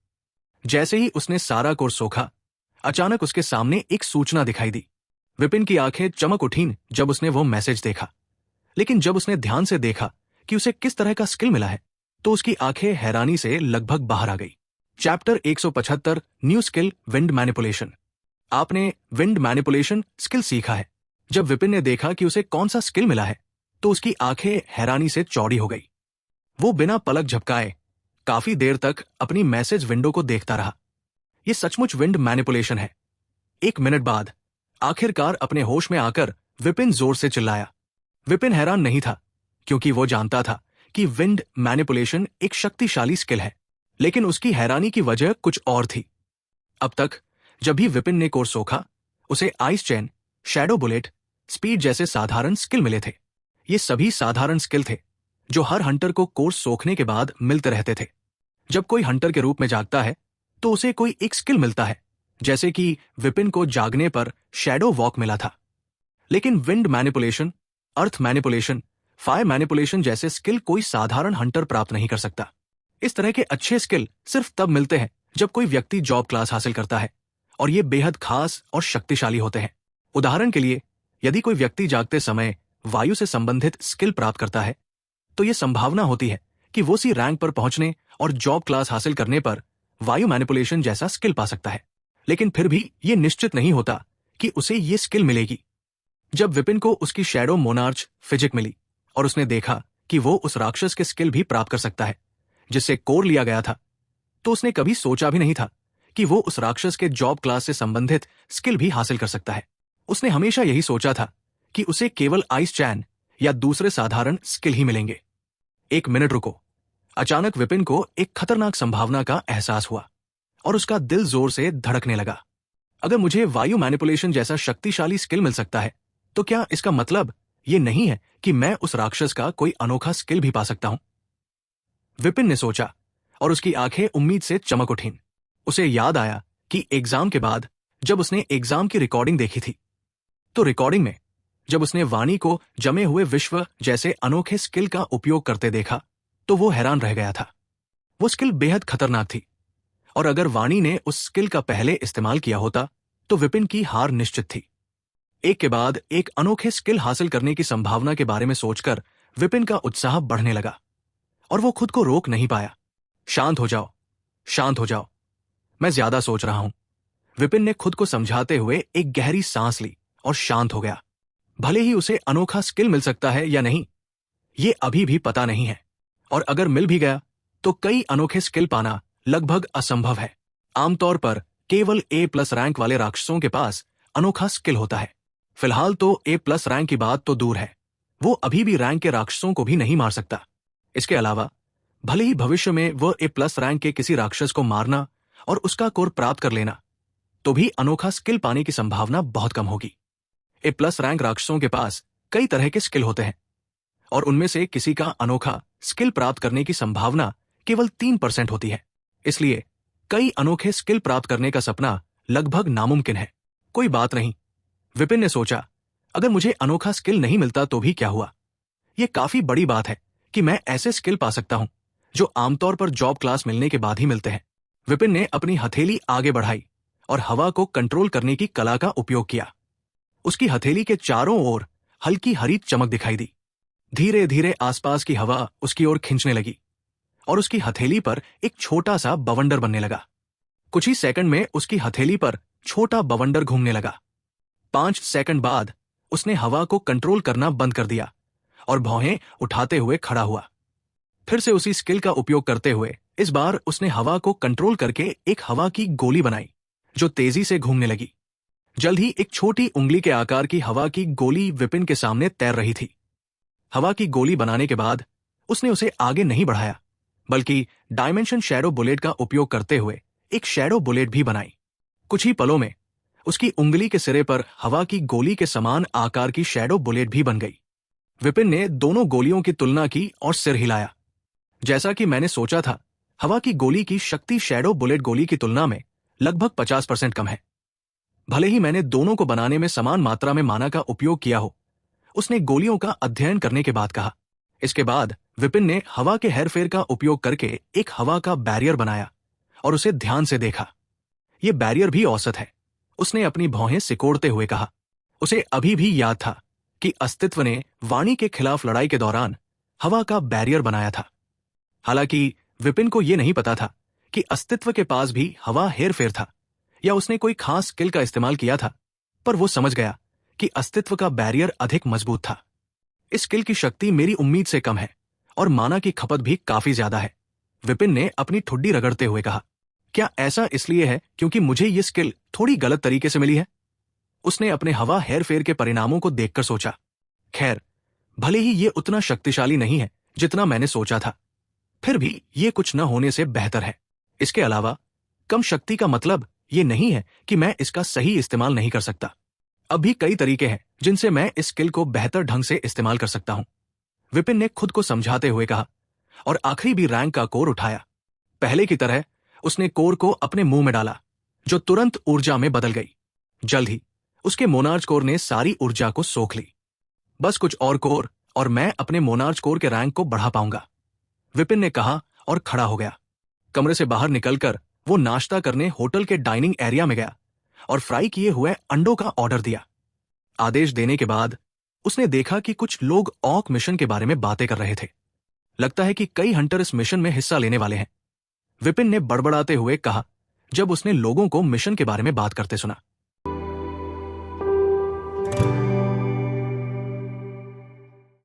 जैसे ही उसने सारा कोर सोखा, अचानक उसके सामने एक सूचना दिखाई दी। विपिन की आंखें चमक उठीं जब उसने वो मैसेज देखा, लेकिन जब उसने ध्यान से देखा कि उसे किस तरह का स्किल मिला है, तो उसकी आंखें हैरानी से लगभग बाहर आ गई। Chapter 175 new skill wind manipulation. आपने विंड मैनिपुलेशन स्किल सीखा है। जब विपिन ने देखा कि उसे कौन सा स्किल मिला है, तो उसकी आंखें हैरानी से चौड़ी हो गई। वो बिना पलक झपकाए काफी देर तक अपनी मैसेज विंडो को देखता रहा। यह सचमुच विंड मैनिपुलेशन है। 1 मिनट बाद आखिरकार अपने होश में आकर विपिन जोर से चिल्लाया। विपिन हैरान नहीं था, क्योंकि वो जानता था कि विंड मैनिपुलेशन एक शक्तिशाली स्किल है, लेकिन उसकी हैरानी की वजह कुछ और थी। अब तक जब भी विपिन ने कोर सोखा, उसे ice chain, shadow bullet, speed जैसे साधारण स्किल मिले थे। ये सभी साधारण स्किल थे जो हर हंटर को कोर सोखने के बाद मिलते रहते थे। जब कोई हंटर के रूप में जागता है तो उसे कोई एक स्किल मिलता है, जैसे कि विपिन को जागने पर शैडो वॉक मिला था। लेकिन विंड मैनिपुलेशन, अर्थ मैनिपुलेशन, फायर मैनिपुलेशन जैसे स्किल कोई साधारण हंटर प्राप्त नहीं कर सकता। इस तरह के अच्छे स्किल सिर्फ तब मिलते हैं जब कोई व्यक्ति जॉब क्लास हासिल करता है, और ये बेहद खास और शक्तिशाली होते हैं। उदाहरण के लिए, यदि कोई व्यक्ति जागते समय वायु से संबंधित स्किल प्राप्त करता है, तो यह संभावना होती है कि वो सी रैंक पर पहुंचने और जॉब क्लास हासिल करने पर वायु मैनिपुलेशन जैसा स्किल पा सकता है। लेकिन फिर भी ये निश्चित नहीं होता कि उसे ये स्किल मिलेगी। जब विपिन को उसकी शैडो मोनार्च फिजिक मिली और उसने देखा कि वो उस राक्षस के स्किल भी प्राप्त कर सकता है जिससे कोर लिया गया था, तो उसने कभी सोचा भी नहीं था कि वो उस राक्षस के जॉब क्लास से संबंधित स्किल भी हासिल कर सकता है। उसने हमेशा यही सोचा था कि उसे केवल आइस चैन या दूसरे साधारण स्किल ही मिलेंगे। 1 मिनट रुको। अचानक विपिन को एक खतरनाक संभावना का एहसास हुआ और उसका दिल जोर से धड़कने लगा। अगर मुझे वायु मैनिपुलेशन जैसा शक्तिशाली स्किल मिल सकता है, तो क्या इसका मतलब ये नहीं है कि मैं उस राक्षस का कोई अनोखा स्किल भी पा सकता हूं? विपिन ने सोचा और उसकी आंखें उम्मीद से चमक उठीं। उसे याद आया कि एग्जाम के बाद जब उसने एग्जाम की रिकॉर्डिंग देखी थी, तो रिकॉर्डिंग में जब उसने वाणी को जमे हुए विश्व जैसे अनोखे स्किल का उपयोग करते देखा, तो वो हैरान रह गया था। वो स्किल बेहद खतरनाक थी, और अगर वाणी ने उस स्किल का पहले इस्तेमाल किया होता तो विपिन की हार निश्चित थी। एक के बाद एक अनोखे स्किल हासिल करने की संभावना के बारे में सोचकर विपिन का उत्साह बढ़ने लगा और वो खुद को रोक नहीं पाया। शांत हो जाओ, शांत हो जाओ, मैं ज्यादा सोच रहा हूं। विपिन ने खुद को समझाते हुए एक गहरी सांस ली और शांत हो गया। भले ही उसे अनोखा स्किल मिल सकता है या नहीं, ये अभी भी पता नहीं है, और अगर मिल भी गया तो कई अनोखे स्किल पाना लगभग असंभव है। आमतौर पर केवल A+ रैंक वाले राक्षसों के पास अनोखा स्किल होता है। फिलहाल तो A+ रैंक की बात तो दूर है, वो अभी भी रैंक के राक्षसों को भी नहीं मार सकता। इसके अलावा भले ही भविष्य में वह A+ रैंक के किसी राक्षस को मारना और उसका कोर प्राप्त कर लेना, तो भी अनोखा स्किल पाने की संभावना बहुत कम होगी। A+ रैंक राक्षसों के पास कई तरह के स्किल होते हैं और उनमें से किसी का अनोखा स्किल प्राप्त करने की संभावना केवल 3% होती है। इसलिए कई अनोखे स्किल प्राप्त करने का सपना लगभग नामुमकिन है। कोई बात नहीं, विपिन ने सोचा, अगर मुझे अनोखा स्किल नहीं मिलता तो भी क्या हुआ? यह काफी बड़ी बात है कि मैं ऐसे स्किल पा सकता हूं जो आमतौर पर जॉब क्लास मिलने के बाद ही मिलते हैं। विपिन ने अपनी हथेली आगे बढ़ाई और हवा को कंट्रोल करने की कला का उपयोग किया। उसकी हथेली के चारों ओर हल्की हरी चमक दिखाई दी। धीरे धीरे आसपास की हवा उसकी ओर खींचने लगी और उसकी हथेली पर एक छोटा सा बवंडर बनने लगा। कुछ ही सेकंड में उसकी हथेली पर छोटा बवंडर घूमने लगा। 5 सेकंड बाद उसने हवा को कंट्रोल करना बंद कर दिया और भौहें उठाते हुए खड़ा हुआ। फिर से उसी स्किल का उपयोग करते हुए इस बार उसने हवा को कंट्रोल करके एक हवा की गोली बनाई जो तेजी से घूमने लगी। जल्द ही एक छोटी उंगली के आकार की हवा की गोली विपिन के सामने तैर रही थी। हवा की गोली बनाने के बाद उसने उसे आगे नहीं बढ़ाया, बल्कि डायमेंशन शैडो बुलेट का उपयोग करते हुए एक शैडो बुलेट भी बनाई। कुछ ही पलों में उसकी उंगली के सिरे पर हवा की गोली के समान आकार की शैडो बुलेट भी बन गई। विपिन ने दोनों गोलियों की तुलना की और सिर हिलाया। जैसा कि मैंने सोचा था, हवा की गोली की शक्ति शैडो बुलेट गोली की तुलना में लगभग 50% कम है। भले ही मैंने दोनों को बनाने में समान मात्रा में माना का उपयोग किया हो, उसने गोलियों का अध्ययन करने के बाद कहा। इसके बाद विपिन ने हवा के हेरफेर का उपयोग करके एक हवा का बैरियर बनाया और उसे ध्यान से देखा। यह बैरियर भी औसत है। उसने अपनी भौहें सिकोड़ते हुए कहा। उसे अभी भी याद था कि अस्तित्व ने वाणी के खिलाफ लड़ाई के दौरान हवा का बैरियर बनाया था। हालांकि विपिन को यह नहीं पता था कि अस्तित्व के पास भी हवा हेरफेर था या उसने कोई खास स्किल का इस्तेमाल किया था, पर वो समझ गया कि अस्तित्व का बैरियर अधिक मजबूत था। इस स्किल की शक्ति मेरी उम्मीद से कम है और माना की खपत भी काफी ज्यादा है, विपिन ने अपनी ठुड्डी रगड़ते हुए कहा। क्या ऐसा इसलिए है क्योंकि मुझे ये स्किल थोड़ी गलत तरीके से मिली है? उसने अपने हवा हेरफेर के परिणामों को देखकर सोचा। खैर, भले ही ये उतना शक्तिशाली नहीं है जितना मैंने सोचा था, फिर भी ये कुछ न होने से बेहतर है। इसके अलावा कम शक्ति का मतलब ये नहीं है कि मैं इसका सही इस्तेमाल नहीं कर सकता। अब भी कई तरीके हैं जिनसे मैं इस स्किल को बेहतर ढंग से इस्तेमाल कर सकता हूं, विपिन ने खुद को समझाते हुए कहा और आखिरी भी रैंक का कोर उठाया। पहले की तरह उसने कोर को अपने मुंह में डाला, जो तुरंत ऊर्जा में बदल गई। जल्द ही उसके मोनार्च कोर ने सारी ऊर्जा को सोख ली। बस कुछ और कोर और मैं अपने मोनार्च कोर के रैंक को बढ़ा पाऊंगा, विपिन ने कहा और खड़ा हो गया। कमरे से बाहर निकलकर वो नाश्ता करने होटल के डाइनिंग एरिया में गया और फ्राई किए हुए अंडों का ऑर्डर दिया। आदेश देने के बाद उसने देखा कि कुछ लोग ऑक मिशन के बारे में बातें कर रहे थे। लगता है कि कई हंटर इस मिशन में हिस्सा लेने वाले हैं, विपिन ने बड़बड़ाते हुए कहा जब उसने लोगों को मिशन के बारे में बात करते सुना।